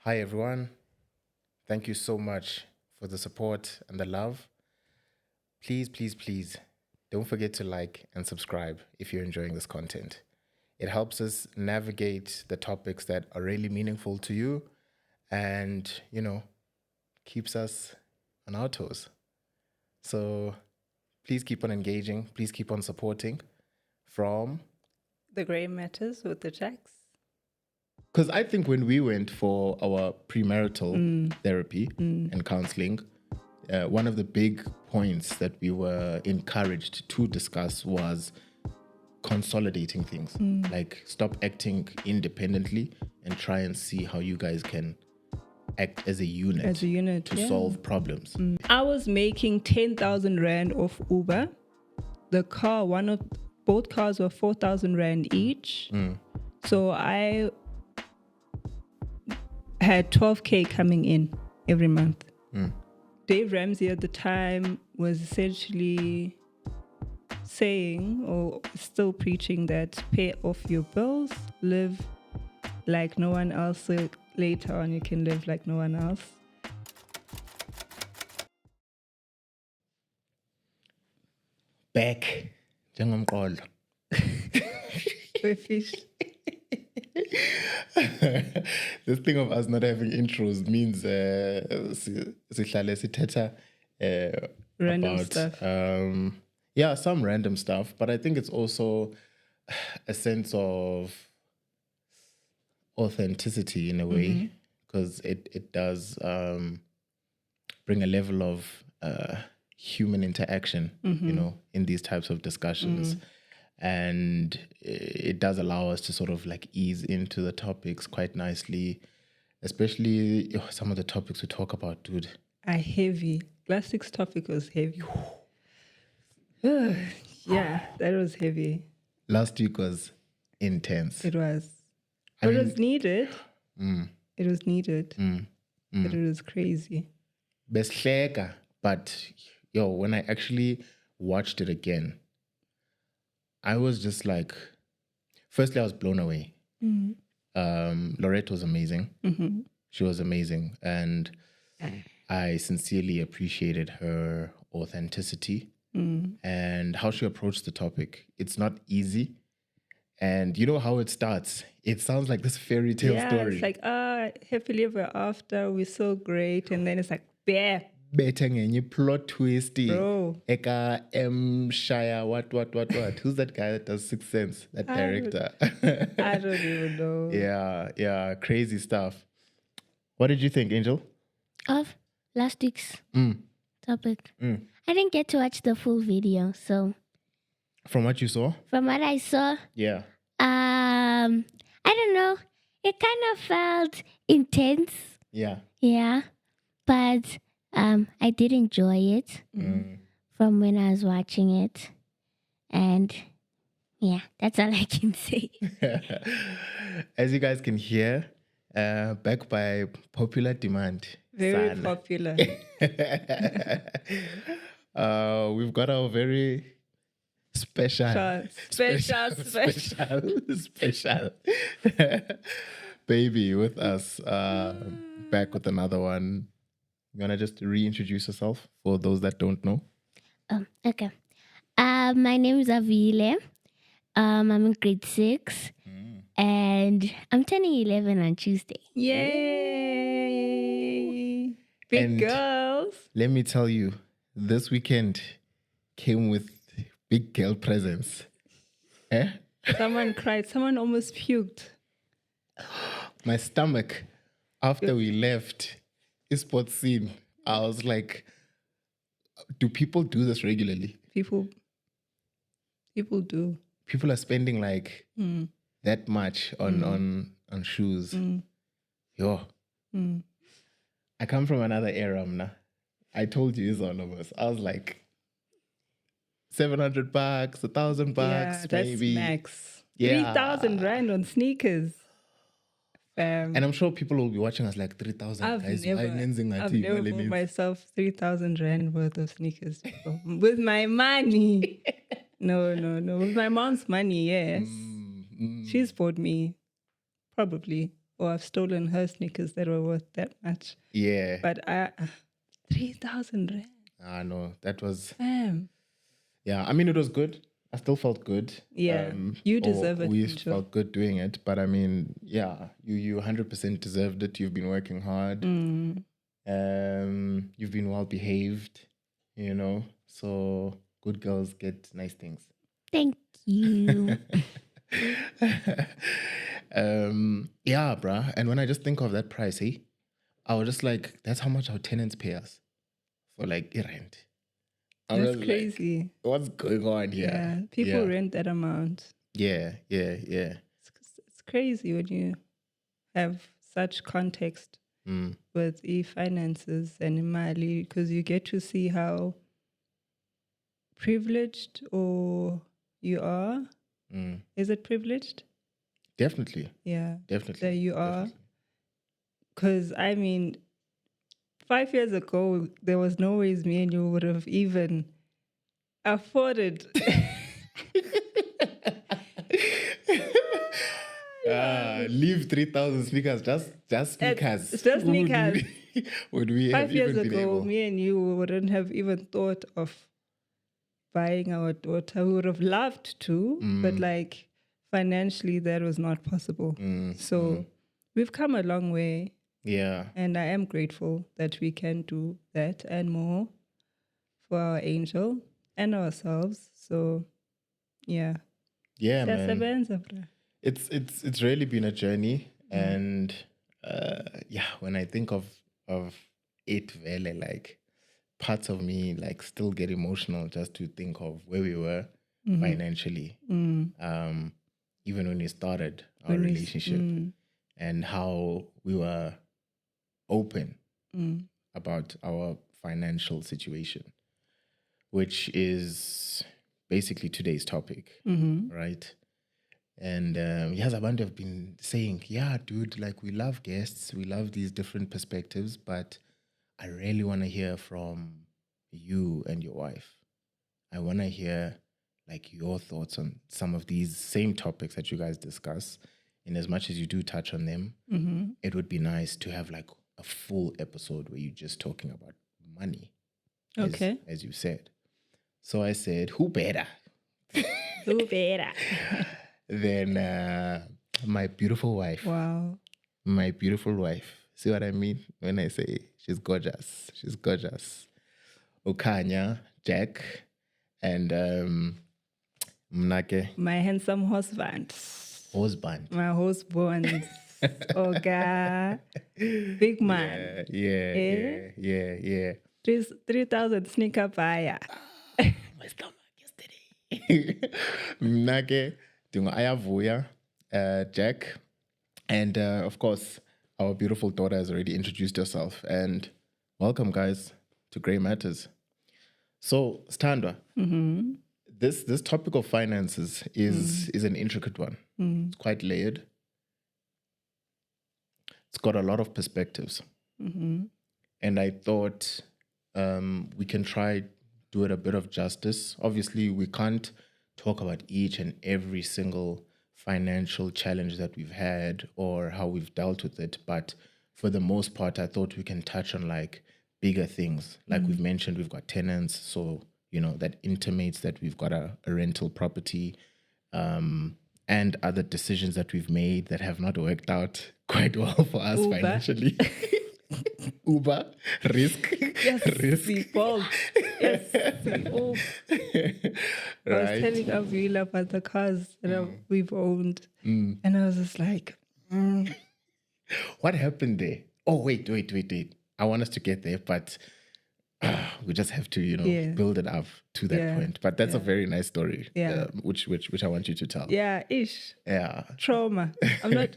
Hi, everyone. Thank you so much for the support and the love. Please, please, please don't forget to like and subscribe if you're enjoying this content. It helps us navigate the topics that are really meaningful to you and, keeps us on our toes. So please keep on engaging. Please keep on supporting from. The Grey Matters with the Jacks. Because I think when we went for our premarital therapy and counseling, one of the big points that we were encouraged to discuss was consolidating things. Like stop acting independently and try and see how you guys can act as a unit, to solve problems. I was making 10,000 Rand off Uber. The car, both cars were 4,000 Rand each. So I had 12K coming in every month. Dave Ramsey at the time was essentially saying, or still preaching, that pay off your bills, live like no one else. So later on, you can live like no one else. Back. Njengomqolo. Fish. This thing of us not having intros means sihlale sithetha Random about stuff. Some random stuff, but I think it's also a sense of authenticity in a way, because it does bring a level of human interaction, in these types of discussions. And it does allow us to sort of like ease into the topics quite nicely, especially some of the topics we talk about, dude. Are heavy. Last week's topic was heavy. Yeah, that was heavy. Last week was intense. It was. It was needed. It was needed. But it was crazy. Beshleka, but when I actually watched it again, I was just like, firstly, I was blown away. Lorette was amazing. She was amazing. And I sincerely appreciated her authenticity and how she approached the topic. It's not easy. And you know how it starts? It sounds like this fairy tale story. It's like, happily ever after, we're so great. And then it's like, bear. Better ngenye plot twisty. Bro. Eka M. Shire, what? Who's that guy that does Sixth Sense? That director. I don't even know. Yeah, crazy stuff. What did you think, Angel? Of last week's topic. I didn't get to watch the full video, so. From what you saw? From what I saw. Yeah. I don't know. It kind of felt intense. Yeah. Yeah. But I did enjoy it from when I was watching it. And yeah, that's all I can say. As you guys can hear, back by popular demand. Very popular. We've got our very special baby with us, back with another one. You want to just reintroduce yourself for those that don't know? Okay. My name is Avile. I'm in grade 6. And I'm turning 11 on Tuesday. Yay! Big girls. Let me tell you, this weekend came with big girl presence. Someone cried. Someone almost puked. My stomach, after we left esports scene, I was like, do people do this regularly? People do. People are spending like that much on shoes. I come from another era, mna. I told you it's all of us. I was like, $700, $1,000, that's maybe max. Yeah. 3,000 Rand on sneakers. And I'm sure people will be watching us like 3,000. I've guys. never bought myself 3,000 Rand worth of sneakers before. With my money. No. With my mom's money, yes. She's bought me, probably. or I've stolen her sneakers that were worth that much. Yeah. But 3,000 rand. No, that was, Damn. yeah, I mean, it was good. I still felt good. Yeah, you deserve it. We Angel. felt good doing it. But I mean, yeah, you 100% deserved it. You've been working hard. Mm. You've been well behaved, you know. So good girls get nice things. Thank you. Yeah, bruh. And when I just think of that price, I was just like, that's how much our tenants pay us for like rent. I That's was like, crazy. what's going on here? Yeah, people Yeah. rent that amount. Yeah. It's crazy when you have such context with e-finances and imali, because you get to see how privileged or you are. Is it privileged? Definitely. Yeah, Definitely. that you are. Definitely. Because I mean, 5 years ago, there was no ways me and you would have even afforded. Leave 3,000 sneakers, just sneakers. Just sneakers. Would we 5 have years even been ago, able? me and you wouldn't have even thought of buying our daughter. We would have loved to, but like financially, that was not possible. So we've come a long way. Yeah. And I am grateful that we can do that and more for our angel and ourselves. So, yeah. Yeah, man. Siyasebenza, bra. It's really been a journey, and yeah, when I think of it, really, like parts of me like still get emotional just to think of where we were financially, even when we started our relationship, and how we were open about our financial situation, which is basically today's topic, right? And yes, Abantu have been saying, yeah, dude, like we love guests, we love these different perspectives, but I really want to hear from you and your wife. I want to hear like your thoughts on some of these same topics that you guys discuss. And as much as you do touch on them, it would be nice to have like a full episode where you're just talking about money, as you said. So I said, who better? Who better? Then my beautiful wife. Wow. My beautiful wife. See what I mean when I say she's gorgeous? She's gorgeous. Okanya, Jack, and Mnake. My handsome husband. Husband. My husband. Oga. Big man. Yeah. 3,000 sneaker buyer. My stomach yesterday. Mnake, Dingo Ayavuya, Jack, and of course, our beautiful daughter has already introduced herself. And welcome, guys, to Grey Matters. So, Standa, this topic of finances is an intricate one. It's quite layered. It's got a lot of perspectives. And I thought we can try do it a bit of justice. Obviously, we can't talk about each and every single financial challenge that we've had or how we've dealt with it. But for the most part, I thought we can touch on like bigger things. Like we've mentioned, we've got tenants. So, you know, that intimates that we've got a rental property, and other decisions that we've made that have not worked out quite well for us financially. Uber, risk. Yes, risk. we both. Yes, we all. I was telling Avila about the cars that we've owned. And I was just like, What happened there? Oh, wait. I want us to get there, but we just have to, you know, build it up to that point. But that's a very nice story, which I want you to tell. Yeah. Trauma. I'm not...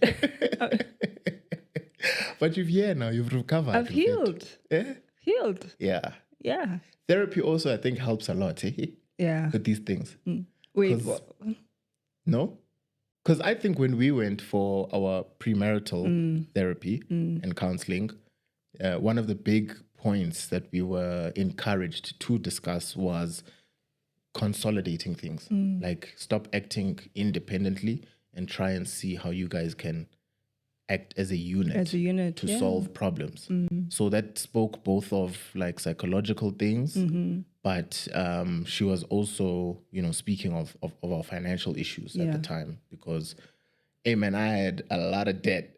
But you're here now. You've recovered. I've healed. Yeah? Healed. Yeah. Therapy also, I think, helps a lot, Yeah. with these things. Wait, what? No? Because I think when we went for our premarital therapy and counseling, one of the big points that we were encouraged to discuss was consolidating things. Like stop acting independently and try and see how you guys can act as a unit, to solve problems. So that spoke both of like psychological things, but she was also, speaking of our financial issues at the time, because, hey man, I had a lot of debt.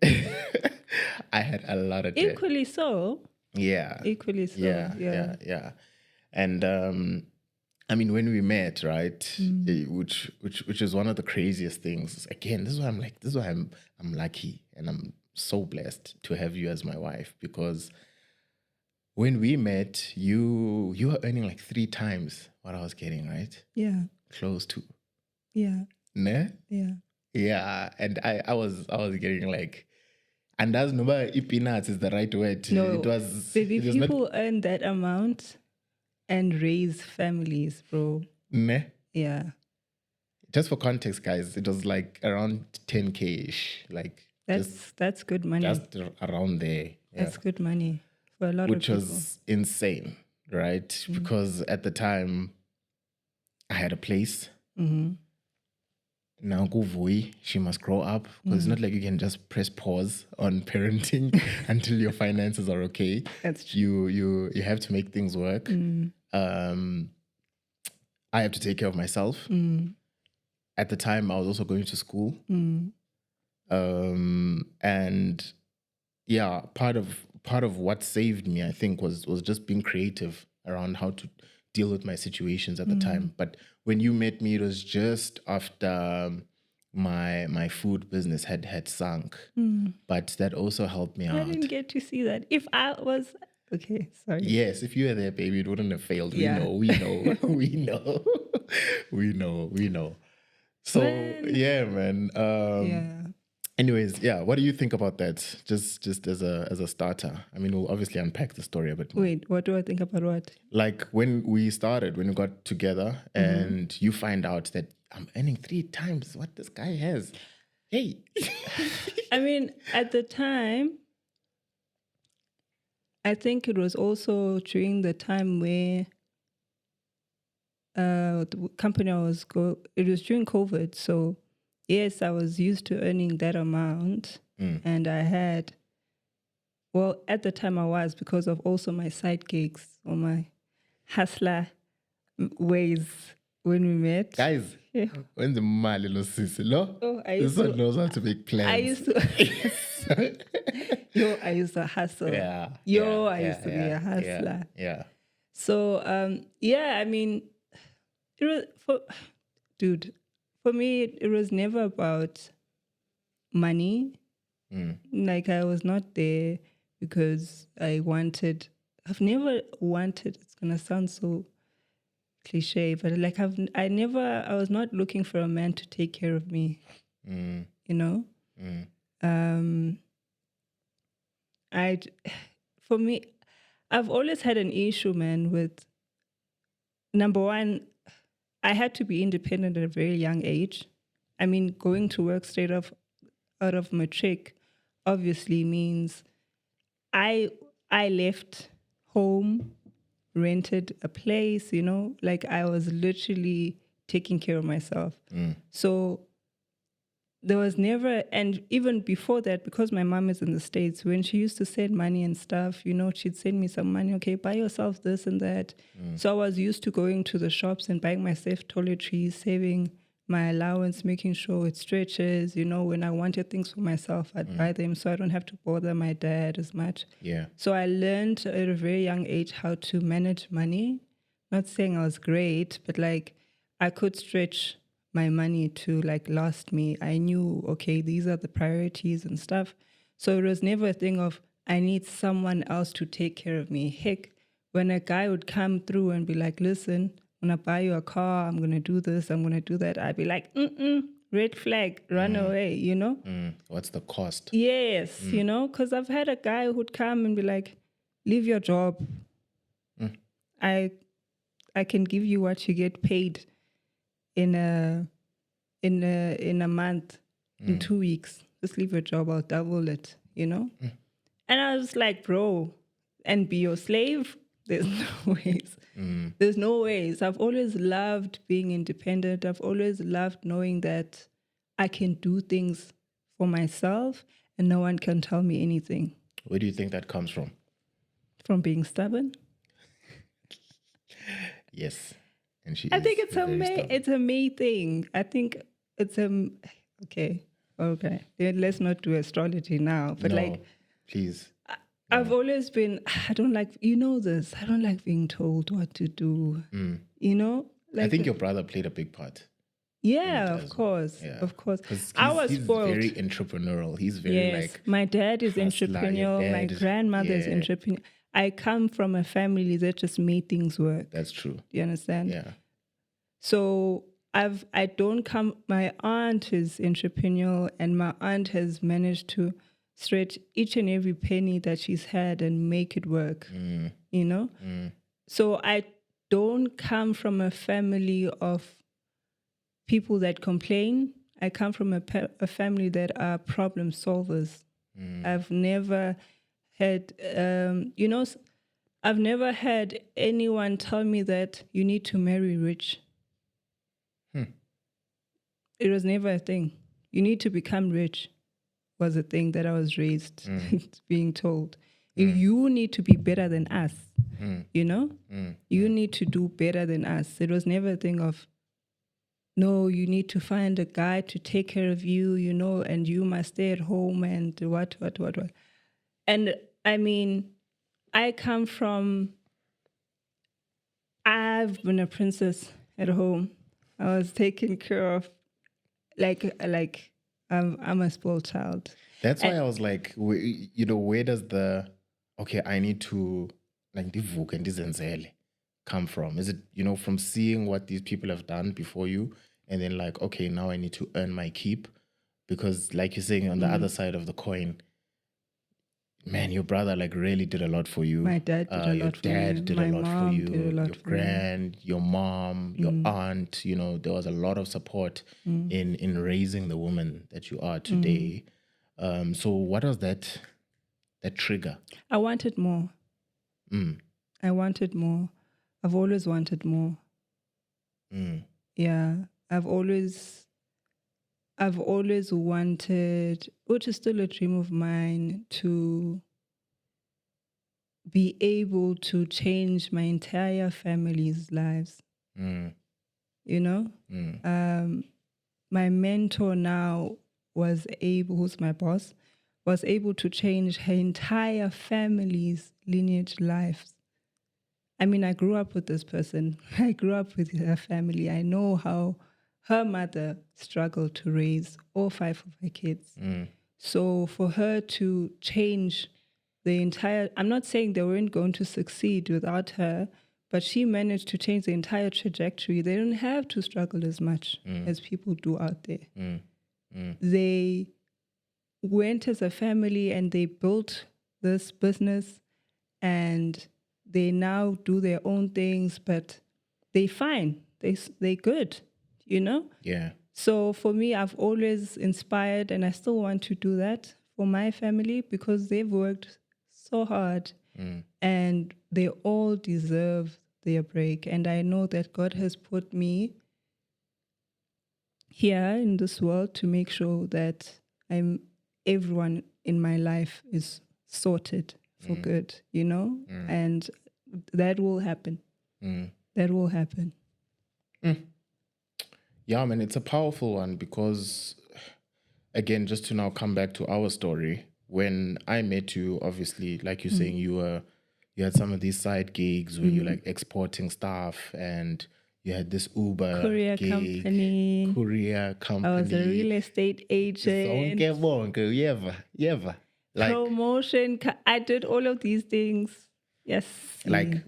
I had a lot of debt. Equally so. Yeah. Equally so. Yeah. And I mean, when we met, right, which is one of the craziest things. Again, this is why I'm lucky and I'm so blessed to have you as my wife, because when we met, you were earning like 3 times what I was getting, right? Yeah. Close to. Yeah. Ne? Yeah. Yeah. And I was getting like, and that's no peanuts is the right word. No, it was people earn that amount and raise families, bro. Ne? Yeah. Just for context, guys, it was like around 10K-ish. Like that's good money. Just around there. Yeah. That's good money for a lot of people. Which was insane, right? Because at the time, I had a place. Now Guvui, she must grow up, because it's not like you can just press pause on parenting until your finances are okay. That's true. You have to make things work. I have to take care of myself. At the time, I was also going to school. And yeah, part of what saved me, I think, was just being creative around how to deal with my situations at the time. But when you met me, it was just after my food business had sunk. But that also helped me out. I didn't get to see that. If I was... Okay, sorry. Yes, if you were there, baby, it wouldn't have failed. Yeah. We know. we know. So, yeah, man. Anyways, yeah, what do you think about that? Just as a starter. I mean, we'll obviously unpack the story a bit more. Wait, what do I think about what? Like when we got together and you find out that I'm earning 3 times what this guy has. Hey. I mean, at the time, I think it was also during the time where the company it was during COVID. So yes, I was used to earning that amount. And I had, well, at the time I was, because of also my side gigs or my hustler ways when we met. Guys, when the mali lo sisi lo, this one knows how to make plans. I used to I used to hustle. I used to be a hustler. Yeah. So I mean, it was for me it was never about money. Like I was not there because I've never wanted, it's gonna sound so cliche, but like I was not looking for a man to take care of me. You know? For me, I've always had an issue, man, with, number one, I had to be independent at a very young age. I mean, going to work straight out of matric obviously means I left home, rented a place, like I was literally taking care of myself. So there was never, and even before that, because my mom is in the States, when she used to send money and stuff, she'd send me some money, okay, buy yourself this and that. So I was used to going to the shops and buying myself toiletries, saving my allowance, making sure it stretches, when I wanted things for myself, I'd buy them so I don't have to bother my dad as much. Yeah. So I learned at a very young age how to manage money. Not saying I was great, but like I could stretch my money to like last me. I knew, okay, these are the priorities and stuff. So it was never a thing of, I need someone else to take care of me. Heck, when a guy would come through and be like, listen, I'm going to buy you a car, I'm going to do this, I'm going to do that, I'd be like, red flag, run away, What's the cost? Yes, because I've had a guy who'd come and be like, leave your job. I can give you what you get paid in a month, in 2 weeks. Just leave your job, I'll double it, And I was like, bro, and be your slave? There's no ways. There's no ways. I've always loved being independent. I've always loved knowing that I can do things for myself and no one can tell me anything. Where do you think that comes from? From being stubborn? Yes. And she I is think it's very stubborn. it's a me thing. I think it's okay. Then let's not do astrology now. But No, please. I've always been, I don't like, you know this, I don't like being told what to do. You know? Like, I think your brother played a big part. yeah, of course. Yeah. Of course. Because I was he's spoiled. very entrepreneurial. He's very Yes, like my dad is hustler. Your entrepreneurial. My dad- grandmother is yeah. entrepreneurial. I come from a family that just made things work. That's true. Do you understand? Yeah. So I don't come. My aunt is entrepreneurial, and my aunt has managed to stretch each and every penny that she's had and make it work. You know. So I don't come from a family of people that complain. I come from a family that are problem solvers. I've never had, I've never had anyone tell me that you need to marry rich. It was never a thing. You need to become rich was a thing that I was raised being told. You need to be better than us, you know? You need to do better than us. It was never a thing of, no, you need to find a guy to take care of you, you know, and you must stay at home and what. And I mean, I've been a princess at home. I was taken care of like I'm a spoiled child. That's why I was like, where does I need to like ndivuke ndizenzele come from? Is it, from seeing what these people have done before you and then like, okay, now I need to earn my keep? Because like you're saying on the other side of the coin, man, your brother like really did a lot for you. My dad did a lot for me. Your dad did My a lot for mom you. did a lot your for me. grand, your mom, your aunt, there was a lot of support in raising the woman that you are today. So what was that trigger? I wanted more. I wanted more. I've always wanted more. Yeah. I've always wanted, which is still a dream of mine, to be able to change my entire family's lives. You know? My mentor now who's my boss, was able to change her entire family's lineage lives. I mean, I grew up with this person. I grew up with her family. I know how her mother struggled to raise all 5 of her kids. So for her to change the entire, I'm not saying they weren't going to succeed without her, but she managed to change the entire trajectory. They don't have to struggle as much as people do out there. They went as a family and they built this business and they now do their own things, but they fine. They good, you know? Yeah. So for me, I've always inspired, and I still want to do that for my family because they've worked so hard and they all deserve their break. And I know that God has put me here in this world to make sure that everyone in my life is sorted for good, you know? And that will happen. That will happen. Yeah, man, it's a powerful one because, again, just to now come back to our story, when I met you, obviously, like you're saying, you had some of these side gigs where you're like exporting stuff and you had this Uber Courier gig, company. courier company. I was a real estate agent. Like, Promotion. I did all of these things. Yes. like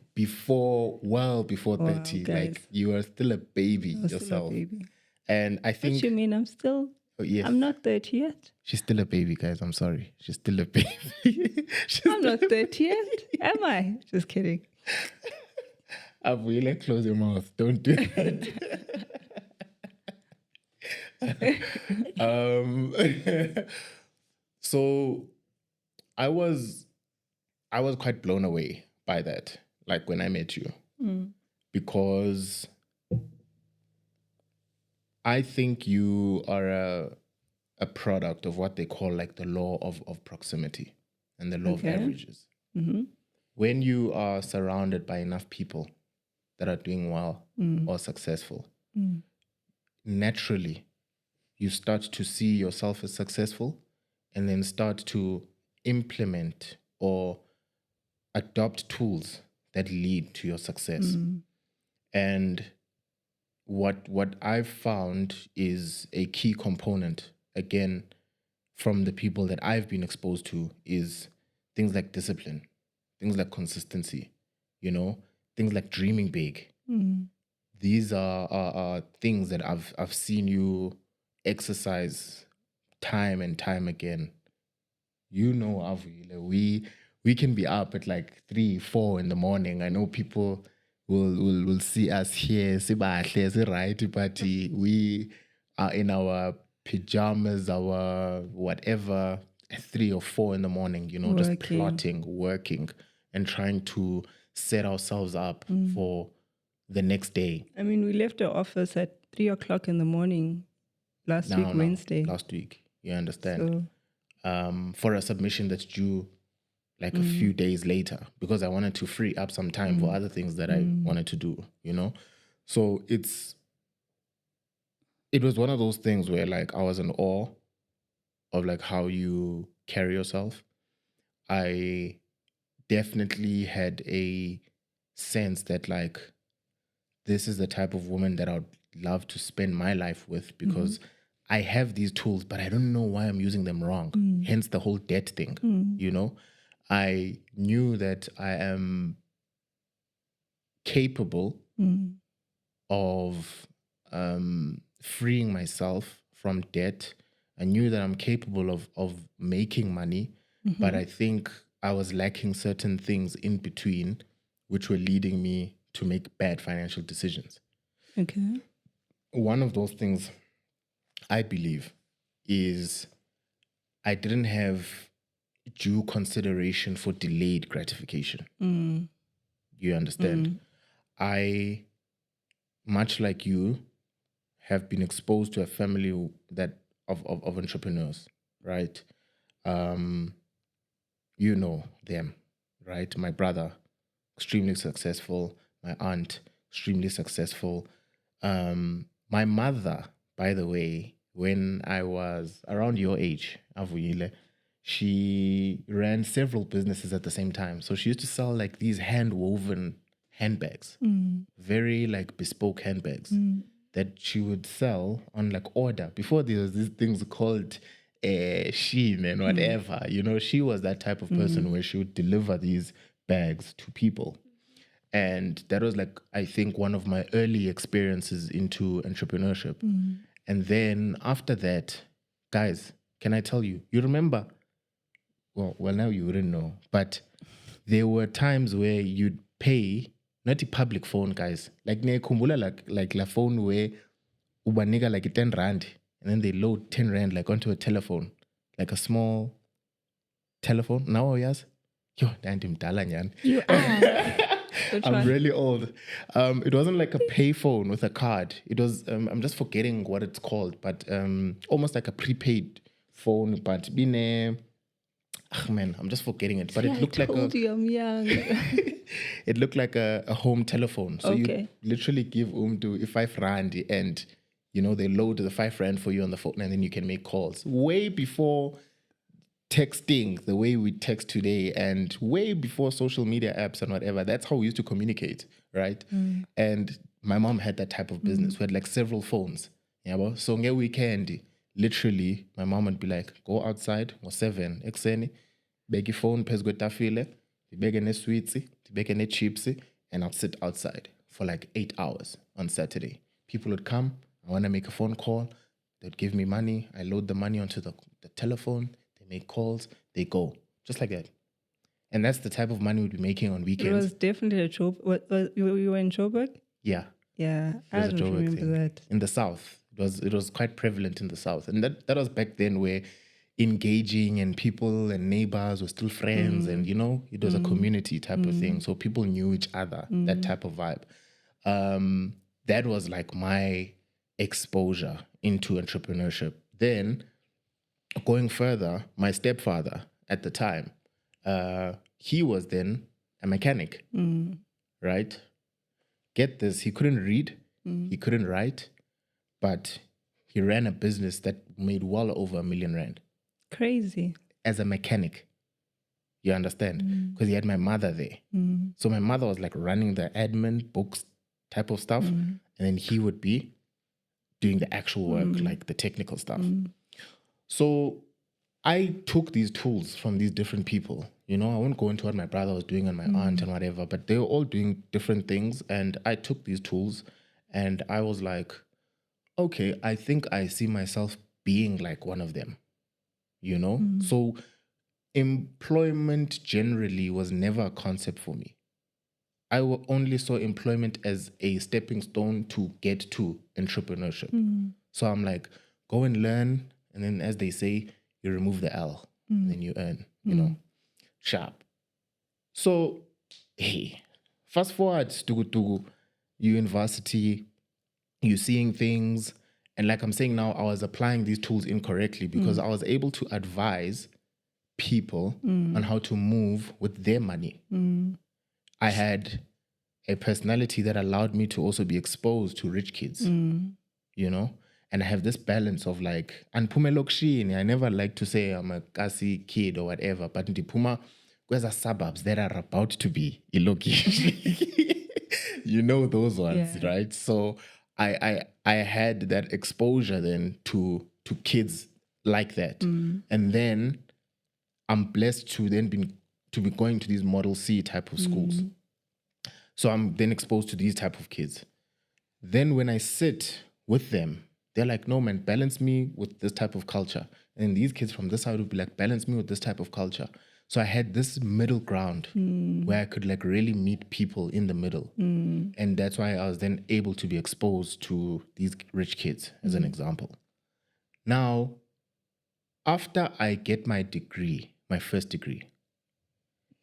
well before 30, guys. like you were still a baby I was yourself. still a baby. And I think... What you mean? I'm still... Oh, yes. I'm not 30 yet. She's still a baby, guys. I'm sorry. She's still a baby. I'm not 30 yet. Am I? Just kidding. Abuela, close your mouth. Don't do that. So I was quite blown away by that, like when I met you, because I think you are a product of what they call like the law of proximity and the law of averages. Mm-hmm. When you are surrounded by enough people that are doing well or successful, naturally you start to see yourself as successful and then start to implement or adopt tools that lead to your success. And what I've found is a key component, again, from the people that I've been exposed to, is things like discipline, things like consistency, things like dreaming big. These are things that I've seen you exercise time and time again. Avile, we can be up at like 3, 4 in the morning. I know people will see us here, right? But we are in our pajamas, our whatever, at 3 or 4 in the morning, just plotting, working, and trying to set ourselves up for the next day. I mean, we left our office at 3 o'clock in the morning last week, Wednesday. Last week, you understand? So, for a submission that's due like a few days later, because I wanted to free up some time for other things that I wanted to do, So it was one of those things where like I was in awe of like how you carry yourself. I definitely had a sense that like this is the type of woman that I would love to spend my life with, because I have these tools, but I don't know why I'm using them wrong. Hence the whole debt thing, I knew that I am capable of freeing myself from debt. I knew that I'm capable of making money, but I think I was lacking certain things in between, which were leading me to make bad financial decisions. Okay. One of those things, I believe, is I didn't have due consideration for delayed gratification. You understand? I, much like you, have been exposed to a family that of entrepreneurs, right? You know them, right? My brother, extremely successful. My aunt, extremely successful. My mother, by the way, when I was around your age, Avuyile, she ran several businesses at the same time. So she used to sell like these hand-woven handbags, very like bespoke handbags that she would sell on like order. Before there was these things called Shein and whatever, she was that type of person where she would deliver these bags to people. And that was like, I think, one of my early experiences into entrepreneurship. And then after that, guys, can I tell you, you remember, well, now you wouldn't know, but there were times where you'd pay, not a public phone, guys, like like la phone where ubaniga like 10 rand, and then they load 10 rand like onto a telephone, like a small telephone. Now, yes, yo, You are. I'm really old. It wasn't like a payphone with a card. It was, I'm just forgetting what it's called, but almost like a prepaid phone, but I'm just forgetting it. But it looked like I'm young. it looked like a home telephone. So you literally give to 5 rand and, they load the 5 rand for you on the phone and then you can make calls. Way before texting the way we text today and way before social media apps and whatever. That's how we used to communicate, right? And my mom had that type of business. We had like several phones. So on a weekend, literally, my mom would be like, go outside, or 7, ekseni, beg your phone, pes go tafile, beg ne sweetsi, beg ne chipsy, and I'll sit outside for like 8 hours on Saturday. People would come, I want to make a phone call, they'd give me money, I load the money onto the telephone, make calls, they go. Just like that. And that's the type of money we'd be making on weekends. It was definitely a job. You were in Joburg? Yeah. Yeah, I don't remember that. In the South. It was quite prevalent in the South. And that was back then where engaging and people and neighbors were still friends and, it was a community type of thing. So people knew each other, that type of vibe. That was like my exposure into entrepreneurship. Then going further, my stepfather at the time, he was then a mechanic, right? Get this, he couldn't read, he couldn't write, but he ran a business that made well over R1 million Crazy. as a mechanic. You understand? Because he had my mother there. So my mother was like running the admin, books type of stuff. And then he would be doing the actual work, like the technical stuff. So I took these tools from these different people. You know, I won't go into what my brother was doing and my aunt and whatever, but they were all doing different things. And I took these tools and I was like, okay, I think I see myself being like one of them, you know? So employment generally was never a concept for me. I only saw employment as a stepping stone to get to entrepreneurship. So I'm like, go and learn. And then as they say, you remove the L, and then you earn, you know, sharp. So, hey, fast forward to university, you're seeing things. And like I'm saying now, I was applying these tools incorrectly because I was able to advise people on how to move with their money. I had a personality that allowed me to also be exposed to rich kids, you know? And I have this balance of like, and Puma Lokshini, I never like to say I'm a Kasi kid or whatever, but in the Puma, where's the suburbs that are about to be Iloki? You know those ones, right? So I had that exposure then to kids like that. And then I'm blessed to then be going to these Model C type of schools. So I'm then exposed to these type of kids. Then when I sit with them, they're like, no, man, balance me with this type of culture. And these kids from this side would be like, balance me with this type of culture. So I had this middle ground where I could like really meet people in the middle. And that's why I was then able to be exposed to these rich kids, as an example. Now, after I get my degree, my first degree,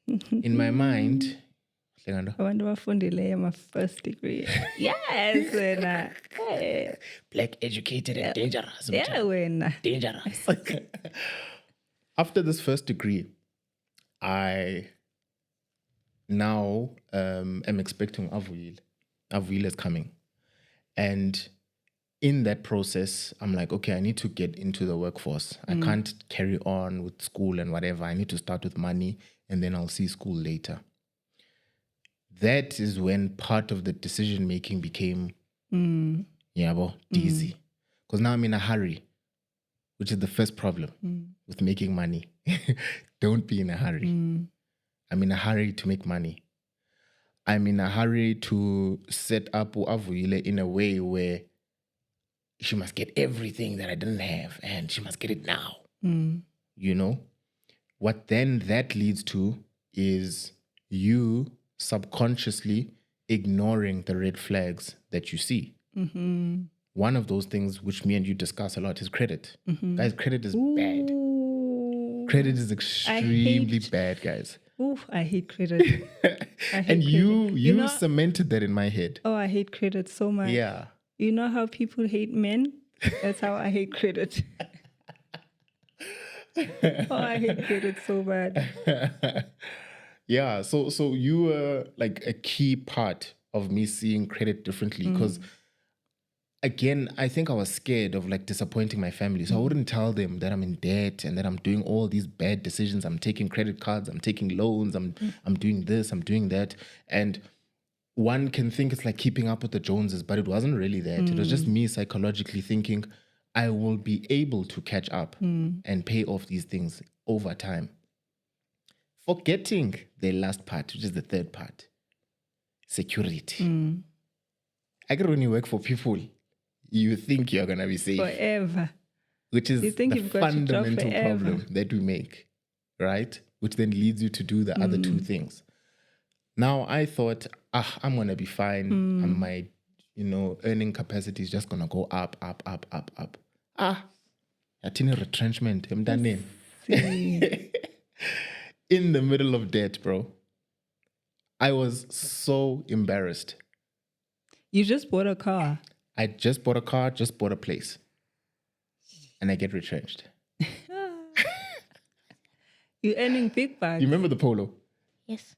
in my mind, I wonder what my first degree. Yes, wena. Hey. Black, educated, and dangerous. Yeah, wena. Dangerous. After this first degree, I now am expecting Avuyile. Avuyile is coming. And in that process, I'm like, okay, I need to get into the workforce. I can't carry on with school and whatever. I need to start with money and then I'll see school later. That is when part of the decision making became easy. Because now I'm in a hurry, which is the first problem with making money. Don't be in a hurry. I'm in a hurry to make money. I'm in a hurry to set up Avuyile in a way where she must get everything that I didn't have and she must get it now. You know? What then that leads to is you subconsciously ignoring the red flags that you see. One of those things which me and you discuss a lot is credit. Guys, credit is bad. Credit is extremely bad, guys. Oof, I hate credit. And you cemented that in my head. Oh, I hate credit so much. Yeah. You know how people hate men? That's how I hate credit. Oh, I hate credit so bad. Yeah, so you were like a key part of me seeing credit differently because, again, I think I was scared of like disappointing my family. So I wouldn't tell them that I'm in debt and that I'm doing all these bad decisions. I'm taking credit cards, I'm taking loans, I'm doing this, I'm doing that. And one can think it's like keeping up with the Joneses, but it wasn't really that. It was just me psychologically thinking I will be able to catch up and pay off these things over time. Forgetting the last part, which is the third part, security. I get when you work for people, you think you're going to be safe. Forever. Which is you think the you've got fundamental problem that we make, right? Which then leads you to do the other two things. Now I thought, I'm going to be fine. And my, earning capacity is just going to go up, up, up, up, up. Retrenchment. I'm done in. In the middle of debt, bro. I was so embarrassed. You just bought a car. I just bought a car, just bought a place. And I get retrenched. You're earning big bucks. You remember the Polo? Yes.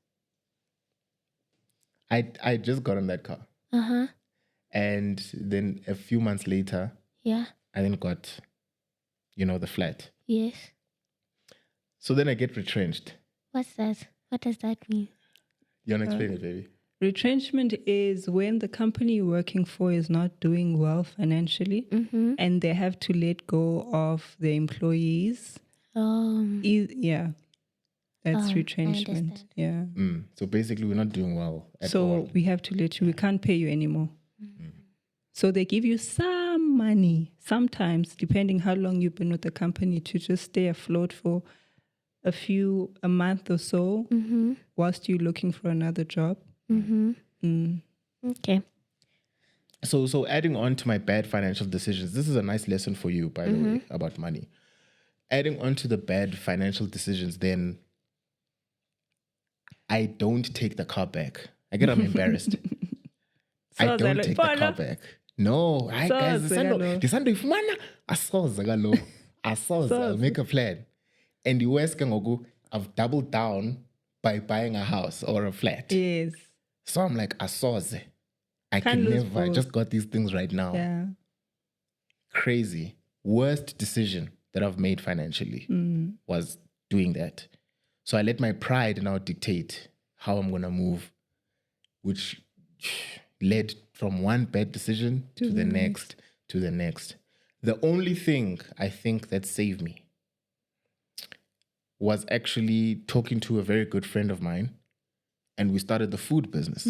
I just got on that car. Uh-huh. And then a few months later, Yeah. I then got, the flat. Yes. So then I get retrenched. What's that? What does that mean? You want to explain it, baby? Retrenchment is when the company you're working for is not doing well financially Mm-hmm. and they have to let go of their employees. Yeah. That's I retrenchment. understand. Yeah. So basically, we're not doing well at So all. we have to let you, we can't pay you anymore. So they give you some money, sometimes, depending how long you've been with the company, to just stay afloat for a month or so Mm-hmm. whilst you're looking for another job. Mm-hmm. Okay. So adding on to my bad financial decisions, this is a nice lesson for you, by the way, about money. Adding on to the bad financial decisions, then I don't take the car back. I'm embarrassed. I don't take the car back. No, hi guys, I'll make a plan. And the West I've doubled down by buying a house or a flat. Yes. So I'm like, I Can't can lose never. I both. just got these things right now. Yeah. Crazy. Worst decision that I've made financially was doing that. So I let my pride now dictate how I'm going to move, which led from one bad decision to the next, to the next. The only thing I think that saved me was actually talking to a very good friend of mine, and we started the food business.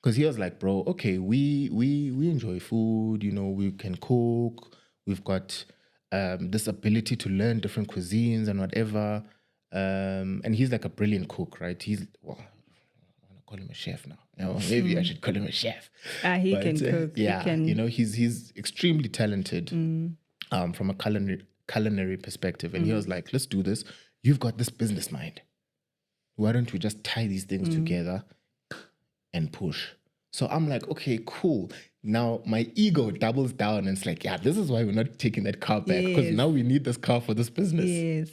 Because he was like, bro, okay, we enjoy food, we can cook, we've got this ability to learn different cuisines and whatever. And he's like a brilliant cook, right? I want to call him a chef now. Maybe I should call him a chef. He can cook. Yeah, He can... he's extremely talented from a culinary perspective. And he was like, let's do this. You've got this business mind. Why don't we just tie these things together and push? So I'm like, okay, cool. Now my ego doubles down and it's like, yeah, this is why we're not taking that car back, because now we need this car for this business. Yes.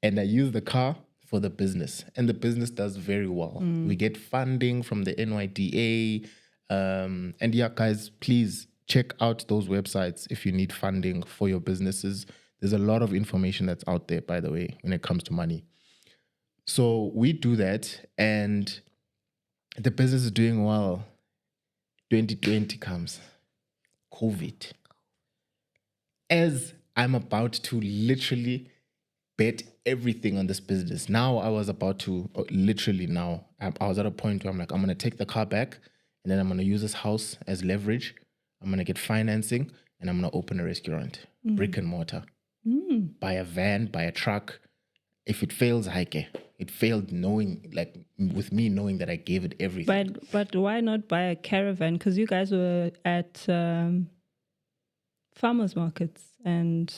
And I use the car for the business, and the business does very well. We get funding from the NYDA. And yeah, guys, please check out those websites if you need funding for your businesses. There's a lot of information that's out there, by the way, when it comes to money. So we do that, and the business is doing well. 2020 comes. COVID. As I'm about to literally bet everything on this business. Now I was about to, I was at a point where I'm like, I'm going to take the car back, and then I'm going to use this house as leverage. I'm going to get financing, and I'm going to open a restaurant, brick and mortar. Buy a van, buy a truck. If it fails, it failed knowing that I gave it everything. But why not buy a caravan? Because you guys were at farmers markets and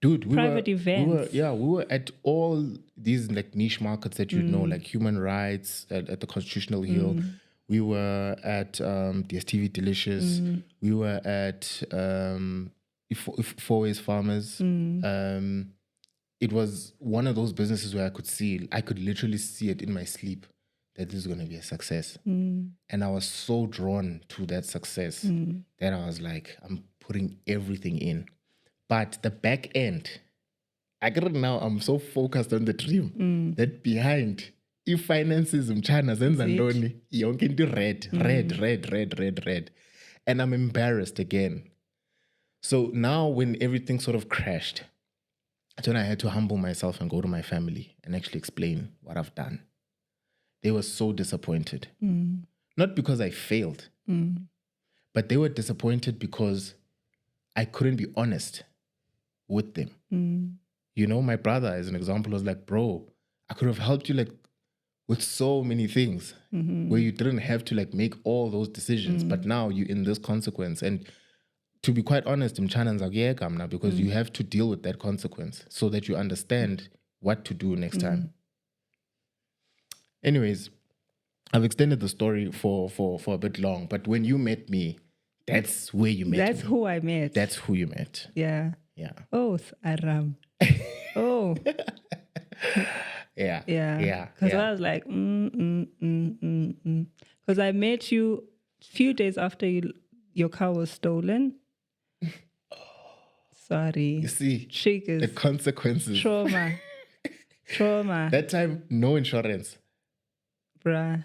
Dude, private events. We were at all these like niche markets that you'd know, like human rights at the Constitutional Hill. We were at DSTV Delicious. We were at Four Ways Farmers. It was one of those businesses where I could literally see it in my sleep that this is going to be a success. And I was so drawn to that success that I was like, I'm putting everything in. But the back end, I get it now, I'm so focused on the dream that behind, if finances in China, Zenzandoni, yonke into red. And I'm embarrassed again. So now when everything sort of crashed, that's when I had to humble myself and go to my family and actually explain what I've done. They were so disappointed. Not because I failed, but they were disappointed because I couldn't be honest with them. My brother, as an example, was like, bro, I could have helped you with so many things where you didn't have to make all those decisions, but now you're in this consequence. And to be quite honest, I'm China now because you have to deal with that consequence so that you understand what to do next time. Anyways, I've extended the story for a bit long, but when you met me, that's where you met me. That's who I met. That's who you met. Yeah. Yeah. Oh, Aram. Oh. know. Yeah. Yeah. Because I was like, Because I met you a few days after your car was stolen. Sorry. You see, Triggers. the consequences. Trauma. That time, no insurance. Bruh.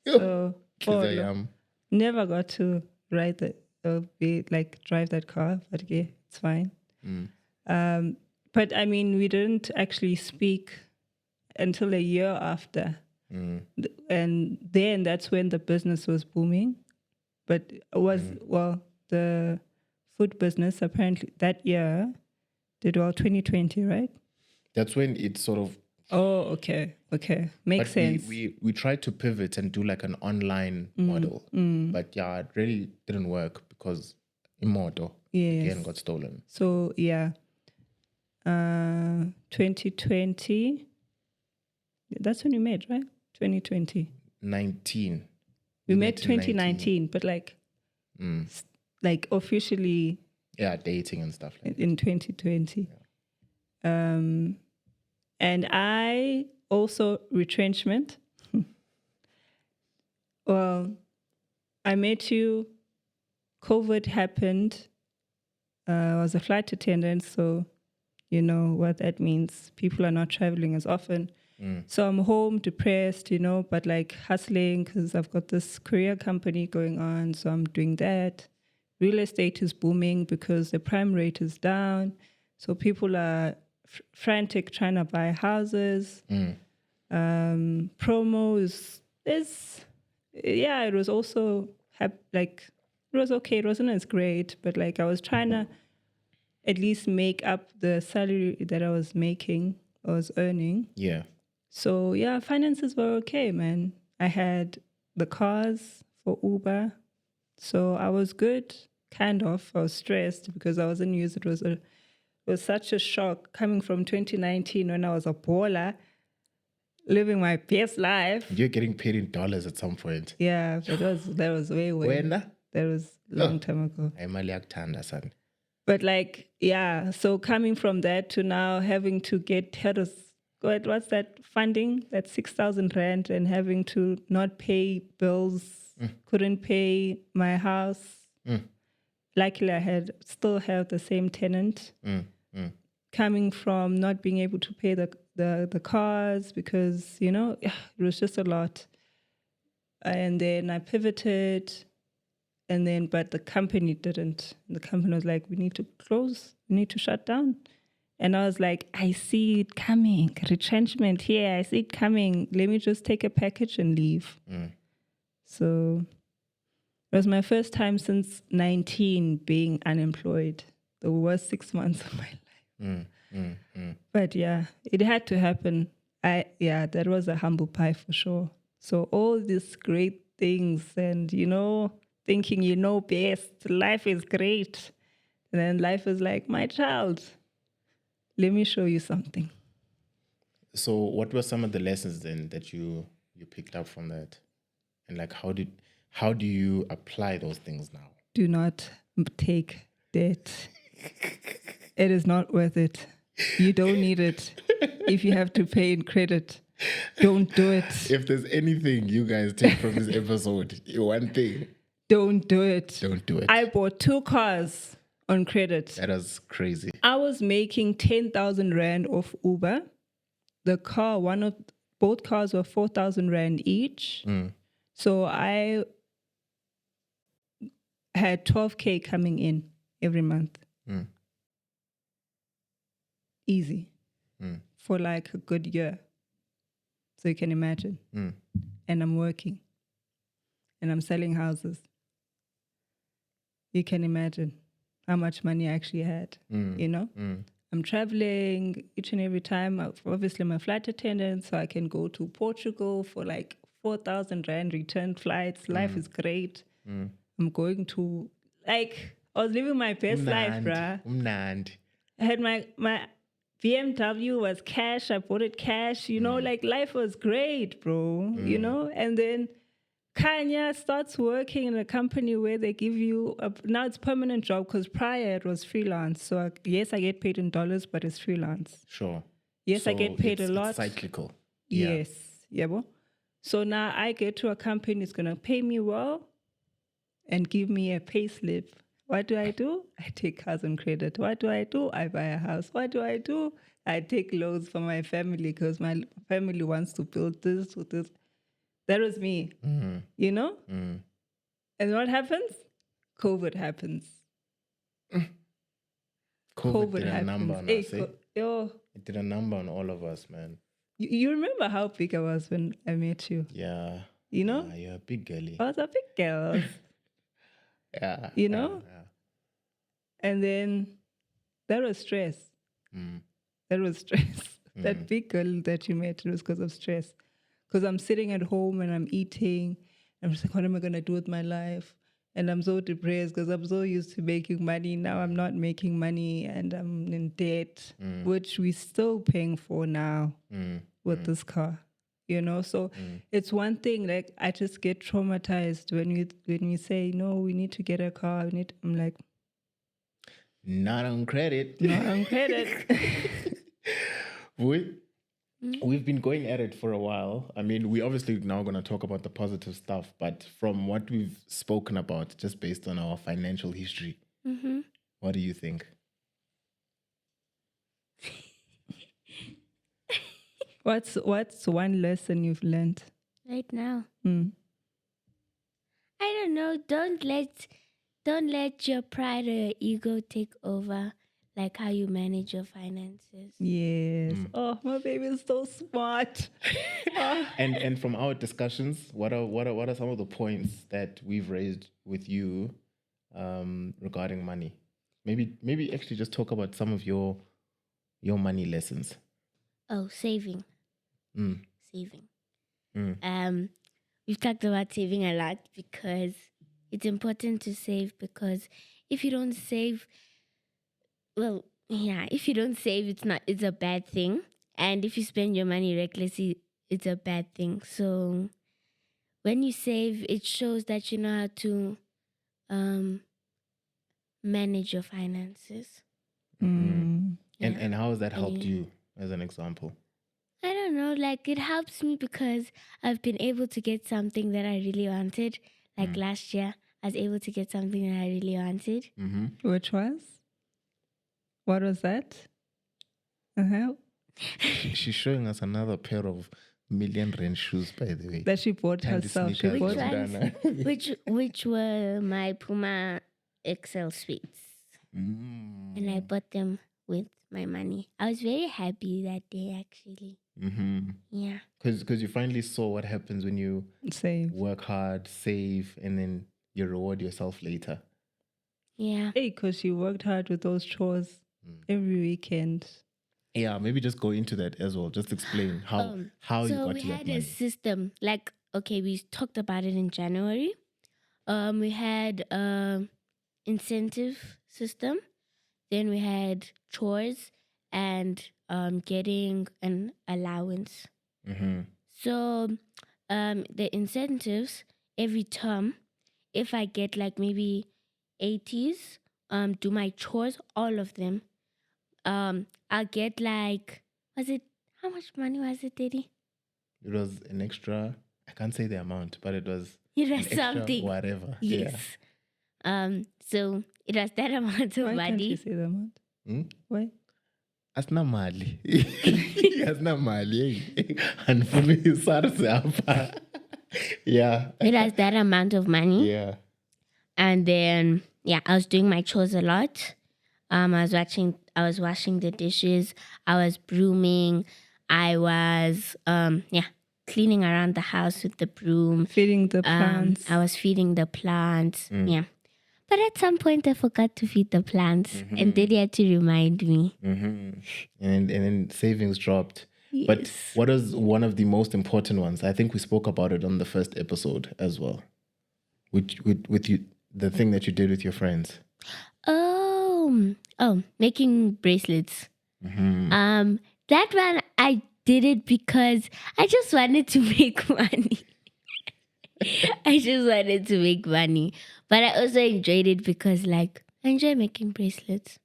Yo, So, never got to ride drive that car, but yeah, it's fine. But I mean, we didn't actually speak until a year after. And then that's when the business was booming. But it was, the food business apparently that year did well, 2020, right? That's when it sort of... Oh, okay. Makes sense. We tried to pivot and do like an online model. But yeah, it really didn't work because Imoto again got stolen. So, yeah. 2020. That's when we met, right? 2020. 19. We met 2019, but like officially. Yeah, dating and stuff like that. In 2020. Yeah. And I also retrenchment. Well, I met you. COVID happened. I was a flight attendant, so you know what that means. People are not traveling as often. So I'm home depressed, but like hustling because I've got this career company going on. So I'm doing that. Real estate is booming because the prime rate is down. So people are frantic trying to buy houses. Promo is it was also it was okay. It wasn't as great, but like I was trying to at least make up the salary that I was earning. Yeah. So yeah, finances were okay, man. I had the cars for Uber. So I was good, kind of. I was stressed because I wasn't used. It was such a shock coming from 2019 when I was a baller, living my best life. You're getting paid in dollars at some point. Yeah, that was way. When? That was a long time ago. But like, yeah, so coming from that to now having to what's that funding? That 6,000 rand and having to not pay bills, couldn't pay my house. Luckily, I still have the same tenant. Coming from not being able to pay the cars because, it was just a lot. And then I pivoted. But the company didn't. The company was like, we need to close. We need to shut down. And I was like, I see it coming. Retrenchment here. I see it coming. Let me just take a package and leave. So it was my first time since 19 being unemployed. The worst 6 months of my life. But yeah, it had to happen. That was a humble pie for sure. So all these great things and, thinking best, life is great. And then life is like, my child, let me show you something. So what were some of the lessons then that you picked up from that? And like, how do you apply those things now? Do not take debt. It is not worth it. You don't need it. If you have to pay in credit, don't do it. If there's anything you guys take from this episode, one thing. Don't do it. Don't do it. I bought 2 cars on credit. That was crazy. I was making 10,000 rand off Uber. Both cars were 4,000 rand each. So I had 12K coming in every month. Easy. For like a good year. So you can imagine. And I'm working. And I'm selling houses. You can imagine how much money I actually had, I'm traveling each and every time. Obviously, I'm a flight attendant, so I can go to Portugal for like 4,000 rand return flights. Life is great. I'm going to, I was living my best life, bruh. I had my BMW was cash. I bought it cash, like life was great, bro, and then Kanya starts working in a company where they give you now it's permanent job, because prior it was freelance. So yes, I get paid in dollars, but it's freelance. Sure. Yes, I So get paid a it's lot. cyclical. Yes, yeah. Bo? So now I get to a company that's gonna pay me well and give me a pay slip. What do? I take cars on credit. What do? I buy a house. What do? I take loans for my family because my family wants to build this with this. That was me, you know? And what happens? COVID happens. COVID did a number on us, eh? Yo, It did a number on all of us, man. you remember how big I was when I met you? Yeah. You know? Yeah, you're a big girly. I was a big girl. Yeah. You know? Yeah. And then that was stress. That was stress. That big girl that you met, it was because of stress. Because I'm sitting at home and I'm eating. I'm just like, what am I going to do with my life? And I'm so depressed because I'm so used to making money. Now I'm not making money and I'm in debt, which we're still paying for now with this car. You know, so it's one thing. Like I just get traumatized when you say, no, we need to get a car. I'm like, not on credit. not on credit. We've been going at it for a while. I mean, we're obviously now going to talk about the positive stuff, but from what we've spoken about, just based on our financial history, what do you think? What's one lesson you've learned right now? I don't know. Don't let your pride or your ego take over, like how you manage your finances. Yes. Oh, my baby is so smart. And from our discussions, what are some of the points that we've raised with you regarding money? Maybe actually just talk about some of your money lessons. Oh, saving. Saving. We've talked about saving a lot because it's important to save, because if you don't save, it's a bad thing. And if you spend your money recklessly, it's a bad thing. So when you save, it shows that you know how to manage your finances. And how has that helped you, as an example? I don't know, like it helps me because I've been able to get something that I really wanted. Like last year, I was able to get something that I really wanted. Which was? What was that? She's showing us another pair of million rand shoes, by the way. That she bought herself. Which were my Puma XL Suites. And I bought them with my money. I was very happy that day, actually. Yeah. Because you finally saw what happens when you save, work hard, save, and then you reward yourself later. Yeah. Hey, because you worked hard with those chores every weekend. Yeah, maybe just go into that as well. Just explain how you got to that money. So we had a system. Like, okay, we talked about it in January. We had incentive system. Then we had chores and getting an allowance. So the incentives, every term, if I get like maybe 80s, do my chores, all of them, I'll get like, how much money was it, Daddy? It was an extra, I can't say the amount, but it was something. Whatever. Yes. Yeah. So it was that amount of money. Why can't you say the amount? Why? Asna mali. Asna mali. And for me, yeah. It was that amount of money. Yeah. And then, I was doing my chores a lot. I was washing the dishes. I was brooming. I was, cleaning around the house with the broom. Feeding the plants. I was feeding the plants. Yeah. But at some point, I forgot to feed the plants. And Daddy had to remind me. And then savings dropped. Yes. But what is one of the most important ones? I think we spoke about it on the first episode as well. With you, the thing that you did with your friends. Making bracelets. That one, I did it because I just wanted to make money. I just wanted to make money. But I also enjoyed it because, like, I enjoy making bracelets.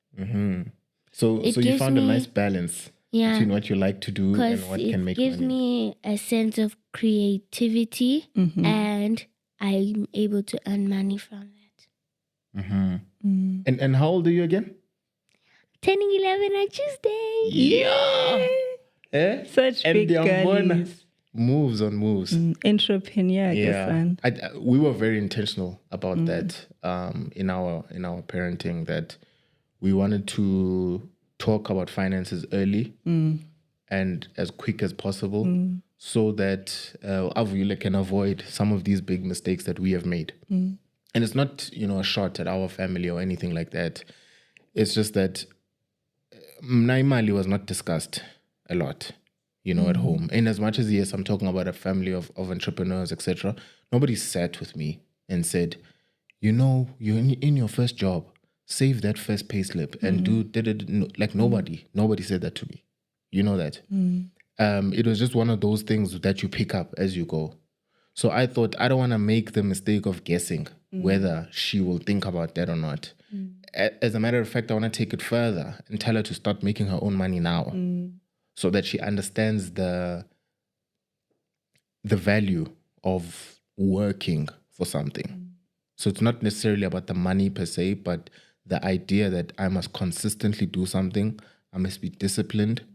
So It you gives found a me- nice balance Yeah. between what you like to do Because and what can it make gives money. me a sense of creativity and I'm able to earn money from that. And how old are you again? Turning 11 on Tuesday. Yeah. Eh? Such big ndiyambona. girlies. Moves on moves. Entrepreneur, I guess, Yeah, son. we were very intentional about that in our parenting, that we wanted to talk about finances early and as quick as possible, so that Avuyile can avoid some of these big mistakes that we have made. And it's not, a shot at our family or anything like that. It's just that Naimali was not discussed a lot, at home. And as much as, yes, I'm talking about a family of entrepreneurs, etc., nobody sat with me and said, you're in your first job, save that first pay slip and do, like nobody said that to me. You know that. It was just one of those things that you pick up as you go. So I thought, I don't want to make the mistake of guessing whether she will think about that or not. As a matter of fact, I want to take it further and tell her to start making her own money now, so that she understands the value of working for something. So it's not necessarily about the money per se, but the idea that I must consistently do something. I must be disciplined.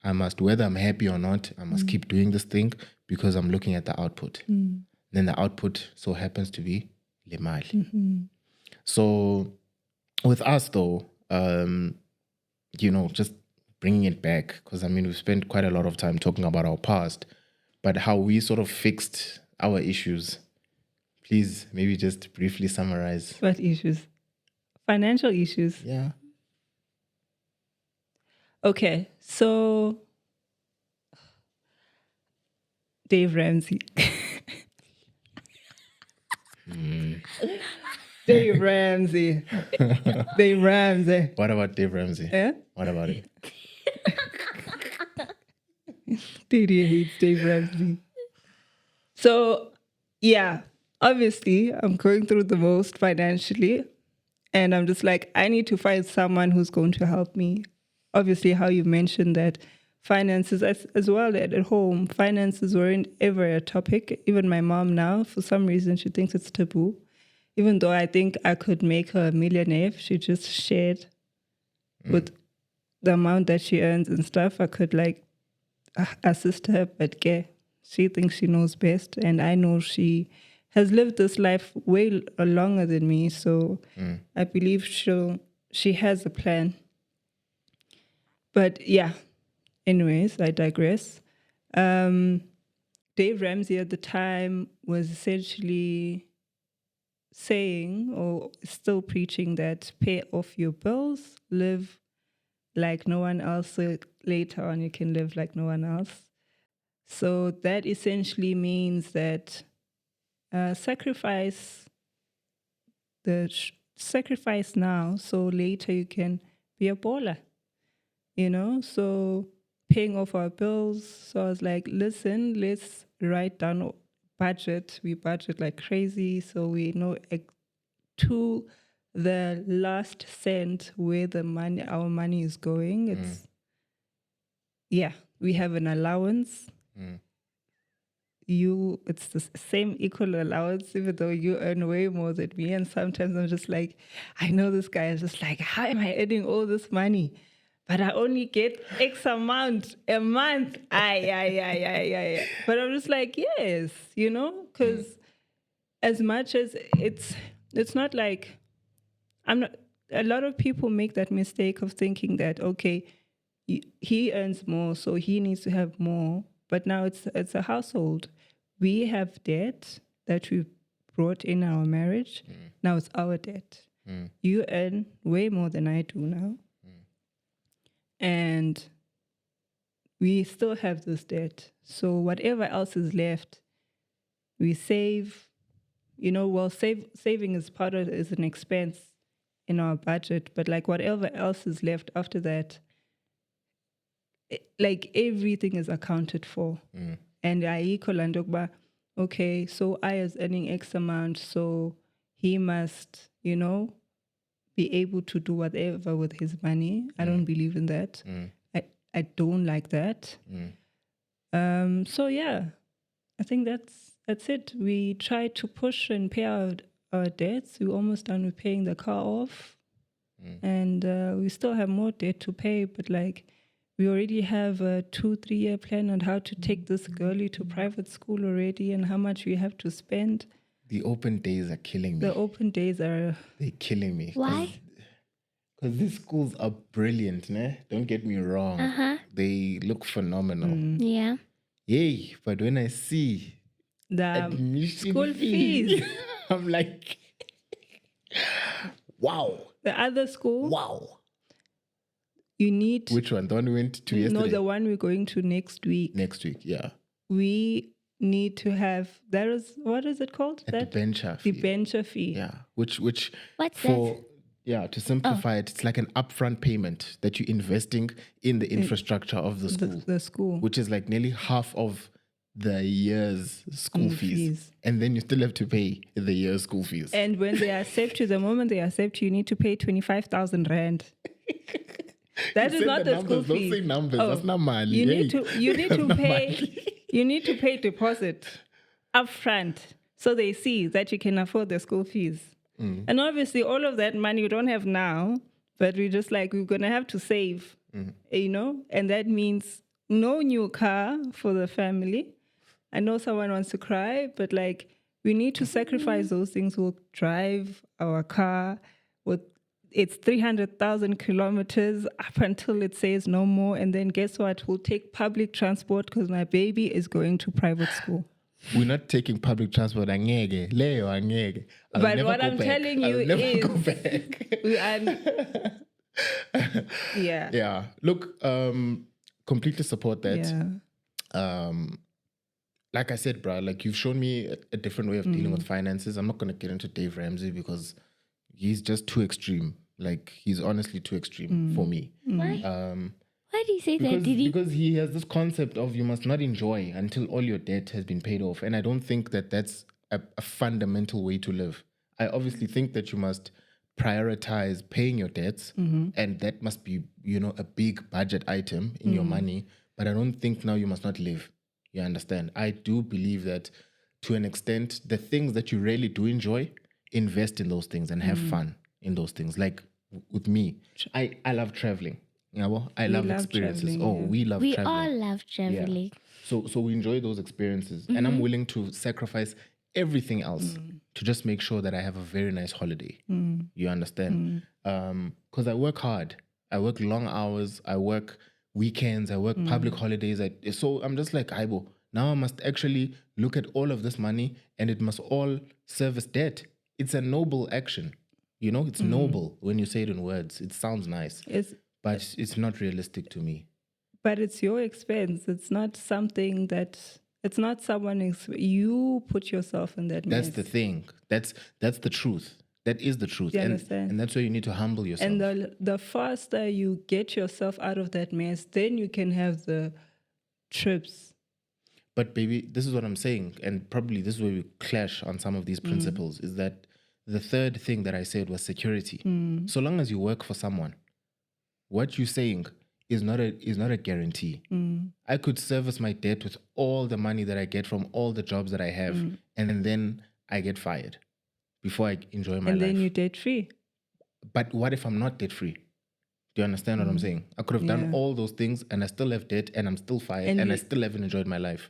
I must, whether I'm happy or not, I must keep doing this thing because I'm looking at the output. Then the output so happens to be le mali. So with us though, just bringing it back, because we've spent quite a lot of time talking about our past, but how we sort of fixed our issues. Please, maybe just briefly summarize. What issues? Financial issues. Yeah. Okay, so Dave Ramsey. Dave Ramsey. Dave Ramsey. What about Dave Ramsey? Yeah? What about it? Didi hates Dave Ramsey. So, yeah, obviously, I'm going through the most financially. And I'm just like, I need to find someone who's going to help me. Obviously, how you mentioned that finances, as well at home, finances weren't ever a topic. Even my mom now, for some reason, she thinks it's taboo. Even though I think I could make her a millionaire if she just shared with the amount that she earns and stuff. I could assist her, but she thinks she knows best. And I know she has lived this life way longer than me. So I believe she has a plan. But yeah, anyways, I digress. Dave Ramsey at the time was essentially saying, or still preaching, that pay off your bills, live like no one else. So later on, you can live like no one else. So that essentially means that sacrifice now, so later you can be a baller. So paying off our bills. So I was like, listen, let's write down budget. We budget like crazy, so we know to the last cent where our money is going. We have an allowance. It's the same equal allowance, even though you earn way more than me. And sometimes I'm just like, I know this guy is just like, how am I earning all this money? But I only get X amount a month. But I'm just like, yes, because as much as it's not like a lot of people make that mistake of thinking that, okay, he earns more, so he needs to have more. But now it's a household. We have debt that we brought in our marriage. Now it's our debt. You earn way more than I do now. And we still have this debt. So whatever else is left, we save. Saving is an expense in our budget. But like whatever else is left after that, like everything is accounted for. And I equal and okay, so I is earning X amount, so he must, be able to do whatever with his money. I don't believe in that. I don't like that. So yeah, I think that's it. We try to push and pay our debts. We're almost done with paying the car off, and we still have more debt to pay. But like, we already have a 2-3 year plan on how to take this girlie to private school already, and how much we have to spend. The open days are killing me. The open days are... They're killing me. Why? Because these schools are brilliant, ne? Don't get me wrong. They look phenomenal. Yeah. Yay. But when I see the admission school fees, I'm like, wow. The other school, Wow. you need... Which one? The one we went to yesterday? No, the one we're going to next week. Next week, yeah. We need to have... what is it called? The debenture fee. Debenture fee. Yeah. Which What's for... that? Yeah, to simplify it, it's like an upfront payment that you're investing in the infrastructure of the school. The school. Which is like nearly half of the year's school fees. And then you still have to pay the year's school fees. And when they accept you, the moment they accept you, you need to pay 25,000 rand. That is not the school fee. Don't say numbers. That's not money. You need to pay. You need to pay deposit upfront, so they see that you can afford the school fees. And obviously, all of that money we don't have now, but we're just like, we're gonna have to save, and that means no new car for the family. I know someone wants to cry, but like, we need to sacrifice those things. We'll drive our car with it's 300,000 kilometers up until it says no more. And then guess what? We'll take public transport because my baby is going to private school. We're not taking public transport. Angege. Leo, angege. But what I'm telling you is... go back. Yeah. Yeah. Look, completely support that. Yeah. Like I said, bro, like you've shown me a different way of dealing with finances. I'm not going to get into Dave Ramsey because he's just too extreme. Like, he's honestly too extreme for me. Why? Why do you say that, Didi? Because he has this concept of you must not enjoy until all your debt has been paid off. And I don't think that that's a fundamental way to live. I obviously think that you must prioritize paying your debts. And that must be, a big budget item in your money. But I don't think now you must not live. You understand? I do believe that to an extent, the things that you really do enjoy, invest in those things and have fun in those things. Like with me, I love traveling. I love experiences. We love traveling. We all love traveling. Yeah. So we enjoy those experiences. And I'm willing to sacrifice everything else to just make sure that I have a very nice holiday. You understand? Because I work hard. I work long hours. I work weekends. I work public holidays. So I'm just like, Aibo, now I must actually look at all of this money and it must all service debt. It's a noble action. It's noble when you say it in words. It sounds nice. But it's not realistic to me. But it's your expense. It's not something that... It's not someone... You put yourself in that mess. That's the thing. That's the truth. That is the truth. You understand? And that's where you need to humble yourself. And the faster you get yourself out of that mess, then you can have the trips. But baby, this is what I'm saying. And probably this is where we clash on some of these principles, is that the third thing that I said was security. So long as you work for someone, what you're saying is not a guarantee. I could service my debt with all the money that I get from all the jobs that I have, and then I get fired before I enjoy my life. And then you're debt free. But what if I'm not debt free? Do you understand what I'm saying? I could have done all those things and I still have debt and I'm still fired and I still haven't enjoyed my life.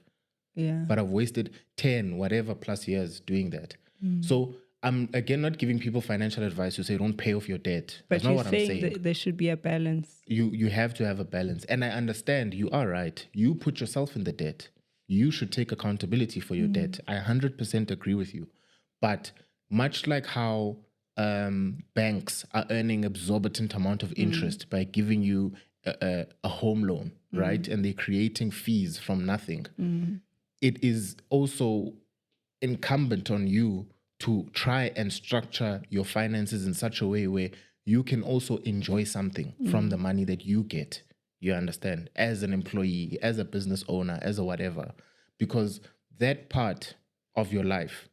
Yeah. But I've wasted 10 whatever plus years doing that. So I'm, again, not giving people financial advice to say don't pay off your debt. But That's not what I'm saying. That there should be a balance. You have to have a balance. And I understand you are right. You put yourself in the debt. You should take accountability for your debt. I 100% agree with you. But much like how banks are earning exorbitant amount of interest by giving you a home loan, right? And they're creating fees from nothing. It is also incumbent on you to try and structure your finances in such a way where you can also enjoy something from the money that you get, you understand, as an employee, as a business owner, as a whatever. Because that part of your life,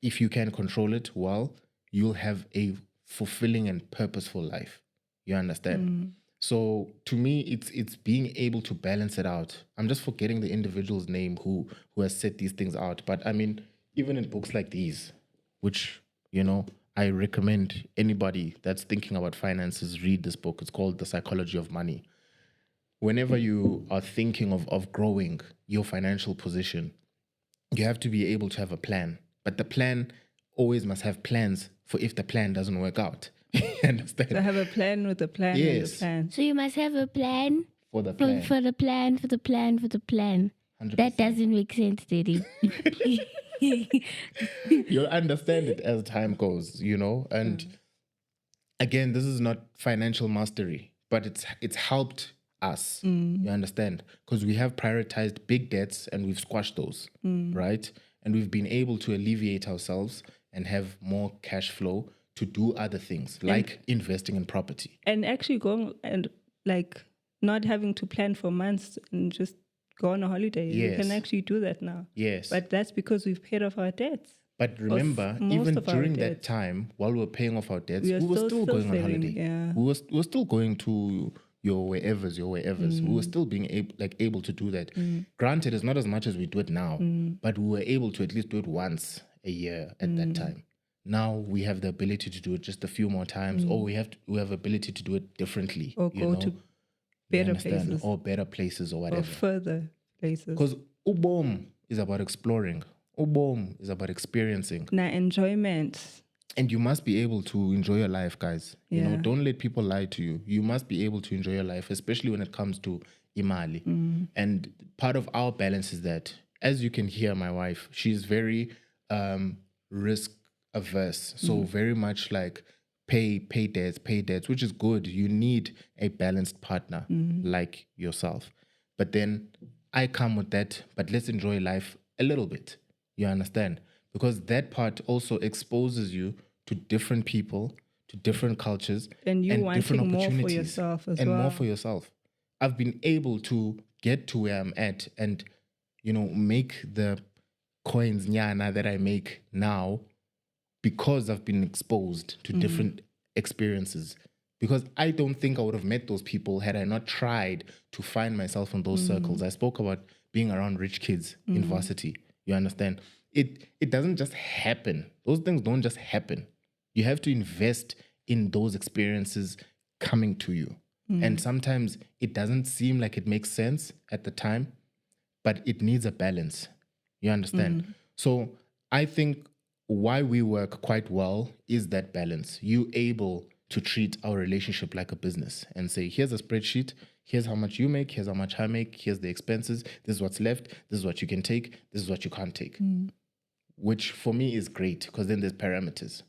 if you can control it well, you'll have a fulfilling and purposeful life. You understand? So to me, it's being able to balance it out. I'm just forgetting the individual's name who has set these things out. But I mean, even in books like these, which, I recommend anybody that's thinking about finances read this book. It's called The Psychology of Money. Whenever you are thinking of growing your financial position, you have to be able to have a plan. But the plan always must have plans for if the plan doesn't work out. You understand? So have a plan with a plan and Yes. a plan. So you must have a plan For the plan. for the plan, for the plan, for the plan. 100%. That doesn't make sense, Daddy. You'll understand it as time goes, And again, this is not financial mastery, but it's helped us. You understand? Because we have prioritized big debts and we've squashed those, right? And we've been able to alleviate ourselves and have more cash flow to do other things, like investing in property. And actually going and like not having to plan for months and just go on a holiday. Yes. You can actually do that now. Yes. But that's because we've paid off our debts. But remember, most even of our during that debts. time, while we were paying off our debts, We we are were still still going on saving, holiday. yeah. We were still going to your wherever's. We were still being able to do that. Granted, it's not as much as we do it now, but we were able to at least do it once a year at that time. Now we have the ability to do it just a few more times, or we have ability to do it differently. Or go to better places. Or better places or Or whatever. further places. Because ubom is about exploring. Ubom is about experiencing. Now, enjoyment. And you must be able to enjoy your life, guys. Yeah. Don't let people lie to you. You must be able to enjoy your life, especially when it comes to imali. And part of our balance is that, as you can hear, my wife, she's very risk averse. So very much like pay debts, which is good. You need a balanced partner like yourself. But then I come with that, but let's enjoy life a little bit. You understand? Because that part also exposes you to different people, to different cultures, And you wanting different more for opportunities, yourself as and well. more for yourself. I've been able to get to where I'm at and, make the coins nyana that I make now because I've been exposed to different experiences. Because I don't think I would have met those people had I not tried to find myself in those circles. I spoke about being around rich kids in varsity. You understand? It doesn't just happen. Those things don't just happen. You have to invest in those experiences coming to you. And sometimes it doesn't seem like it makes sense at the time, but it needs a balance. You understand? So I think why we work quite well is that balance. You able to treat our relationship like a business and say, here's a spreadsheet, here's how much you make, here's how much I make, here's the expenses, this is what's left, this is what you can take, this is what you can't take. Which for me is great because then there's parameters.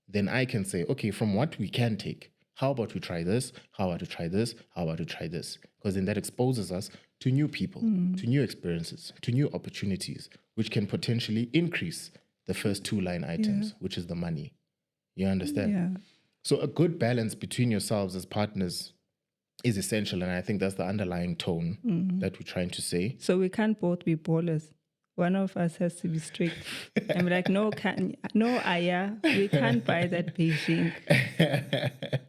Then I can say, okay, from what we can take, how about we try this? How about we try this? How about we try this? Because then that exposes us to new people, to new experiences, to new opportunities, which can potentially increase the first two line items, which is the money. You understand? Yeah. So a good balance between yourselves as partners is essential. And I think that's the underlying tone that we're trying to say. So we can't both be ballers. One of us has to be strict. I'm like, no, Aya, we can't buy that Beijing.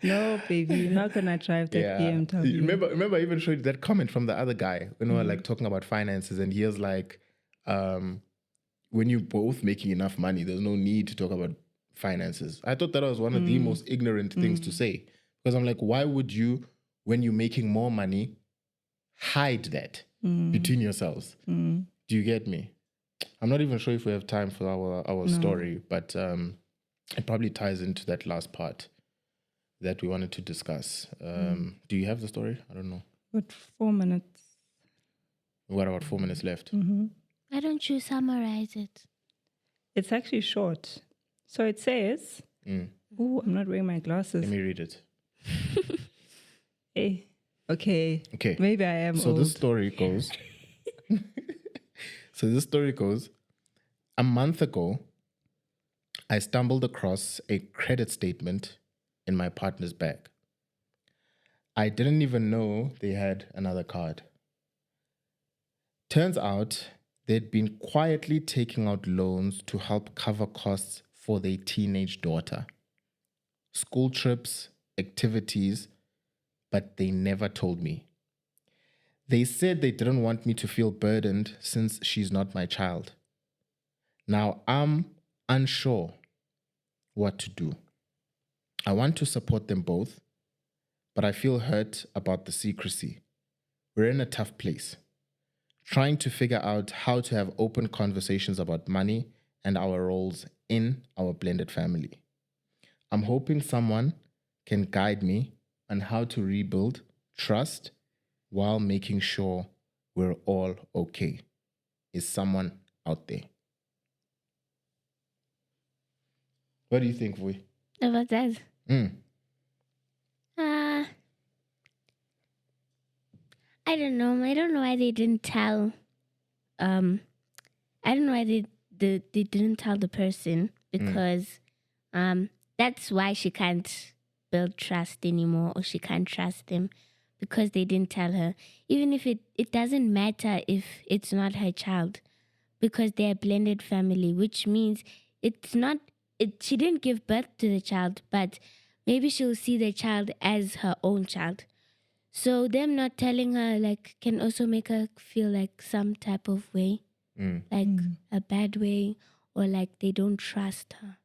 No, baby, you're not gonna drive that BMW. Remember, I even showed you that comment from the other guy when we were like talking about finances, and he was like, when you're both making enough money, there's no need to talk about finances. I thought that was one of the most ignorant things to say, because I'm like, why would you, when you're making more money, hide that between yourselves? Do you get me? I'm not even sure if we have time for our story, but it probably ties into that last part that we wanted to discuss. Do you have the story? I don't know. But 4 minutes. We've got about 4 minutes left. Why don't you summarize it? It's actually short. So it says, oh, I'm not wearing my glasses. Let me read it. Hey. Okay. Okay. Maybe I am So old. this story goes... a month ago, I stumbled across a credit statement in my partner's bag. I didn't even know they had another card. Turns out they'd been quietly taking out loans to help cover costs for their teenage daughter. School trips, activities, but they never told me. They said they didn't want me to feel burdened since she's not my child. Now I'm unsure what to do. I want to support them both, but I feel hurt about the secrecy. We're in a tough place, trying to figure out how to have open conversations about money and our roles in our blended family. I'm hoping someone can guide me on how to rebuild trust while making sure we're all okay. Is someone out there? What do you think, Vui? About that? I don't know. I don't know why they didn't tell. I don't know why they didn't tell the person, because that's why she can't build trust anymore, or she can't trust them, because they didn't tell her. Even if it doesn't matter if it's not her child, because they're a blended family, which means it's not. She didn't give birth to the child, but maybe she'll see the child as her own child. So them not telling her can also make her feel like some type of way, like a bad way, or like they don't trust her.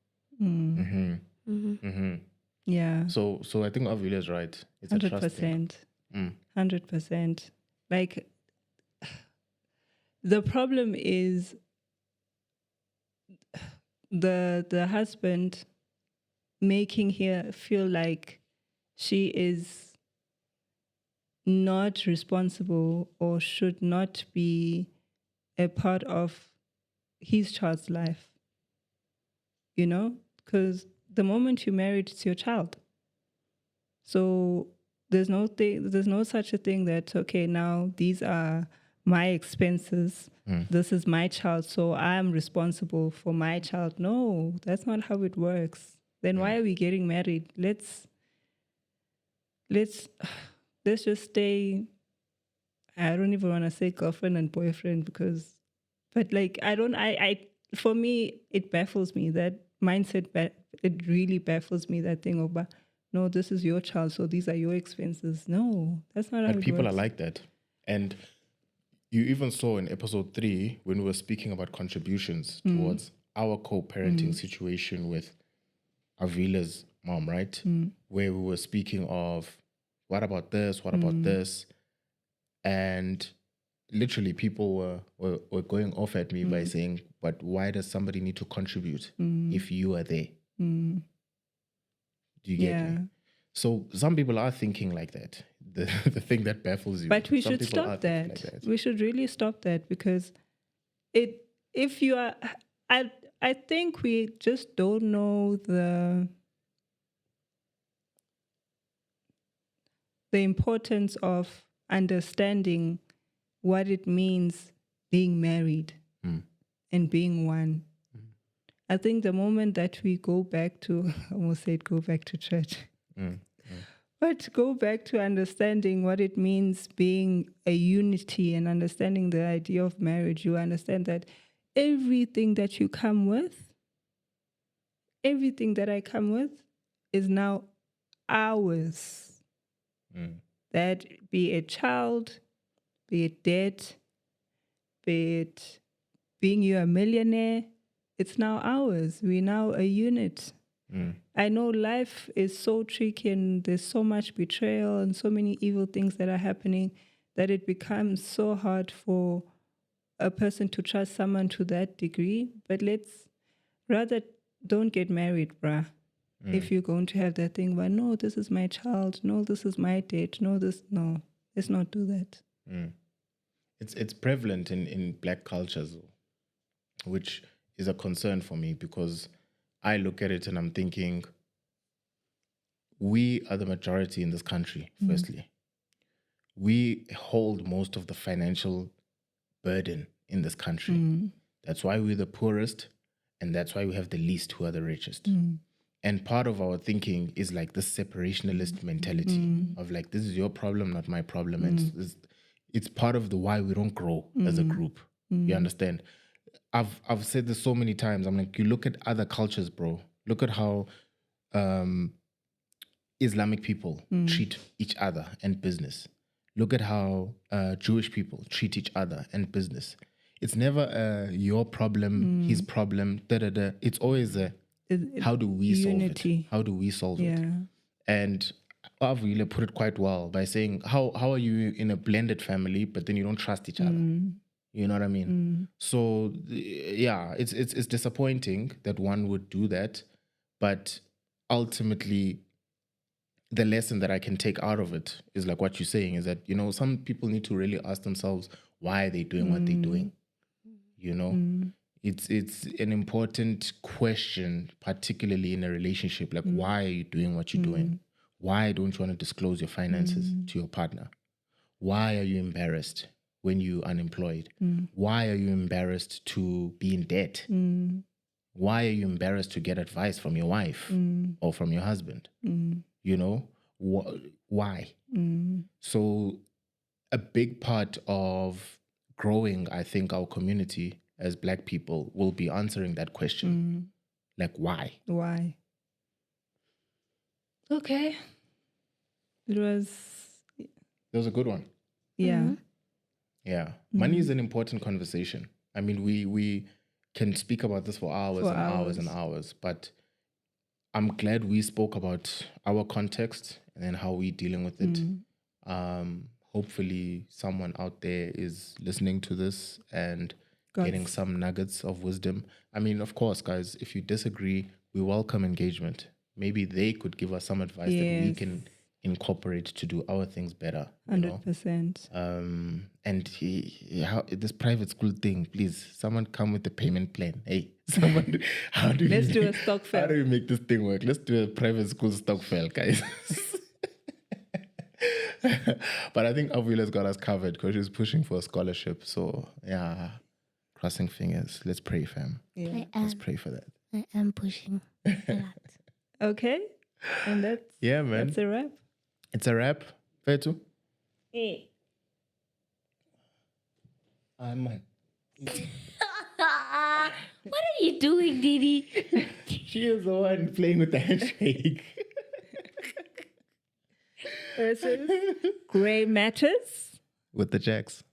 Yeah. So I think Avila is right. It's 100%. A trust thing. 100%. Like, the problem is the husband making her feel like she is not responsible or should not be a part of his child's life. You know? Because the moment you married, it's your child. So there's no such a thing that, okay, now these are my expenses. This is my child, so I'm responsible for my child. No, that's not how it works. Then why are we getting married? Let's just stay. I don't even want to say girlfriend and boyfriend for me, it baffles me, that mindset. It really baffles me, that thing of, no, this is your child, so these are your expenses. No, that's not how it works. But people are like that. And you even saw in episode 3 when we were speaking about contributions towards our co-parenting situation with Avila's mom, right? Where we were speaking of, what about this? What about this? And literally people were going off at me by saying, but why does somebody need to contribute if you are there? Do you get me? So some people are thinking like that. The thing that baffles you. But we should stop that. Like that. We should really stop that, because I think we just don't know the importance of understanding what it means being married and being one. I think the moment that we go back to, I almost said go back to church, but go back to understanding what it means being a unity and understanding the idea of marriage, you understand that everything that you come with, everything that I come with is now ours. That be a child, be it debt, be it being you a millionaire, it's now ours. We're now a unit. I know life is so tricky and there's so much betrayal and so many evil things that are happening that it becomes so hard for a person to trust someone to that degree. But let's rather don't get married, bruh. If you're going to have that thing where, no, this is my child, no, this is my date, no, let's not do that. It's prevalent in black cultures, which is a concern for me, because I look at it and I'm thinking, we are the majority in this country, firstly. We hold most of the financial burden in this country. That's why we're the poorest, and that's why we have the least who are the richest. And part of our thinking is like this separationalist mentality of like, this is your problem, not my problem. And it's part of the why we don't grow as a group. You understand? I've said this so many times. I'm like, you look at other cultures, bro. Look at how Islamic people treat each other and business. Look at how Jewish people treat each other and business. It's never your problem, his problem, da-da-da. It's always how do we solve it? How do we solve it? And Avile put it quite well by saying, how are you in a blended family, but then you don't trust each other? You know what I mean? So, yeah, it's disappointing that one would do that. But ultimately, the lesson that I can take out of it is like what you're saying is that, you know, some people need to really ask themselves why they're doing what they're doing. You know, it's an important question, particularly in a relationship. Like, why are you doing what you're doing? Why don't you want to disclose your finances to your partner? Why are you embarrassed when you're unemployed? Why are you embarrassed to be in debt? Why are you embarrassed to get advice from your wife or from your husband? You know, why? So a big part of growing, I think, our community as Black people will be answering that question. Like, why? Why? Okay. It was a good one. Yeah. Yeah. Money is an important conversation. I mean, we can speak about this for hours and hours and hours, but I'm glad we spoke about our context and then how we're dealing with it. Hopefully someone out there is listening to this and getting some nuggets of wisdom. I mean, of course, guys, if you disagree, we welcome engagement. Maybe they could give us some advice that we can incorporate to do our things better. 100%. And this private school thing, please, someone come with a payment plan. Hey, someone, Let's do a stock fail. How do we make this thing work? Let's do a private school stock fail, guys. But I think Avila's got us covered because she's pushing for a scholarship. So, yeah, crossing fingers. Let's pray, fam. Yeah. Let's pray for that. I am pushing a lot. Okay. And that's that's a wrap. It's a wrap. Fair too? Hey. Man. What are you doing, Didi? She is the one playing with the handshake. Versus Grey Matters with the Jacks.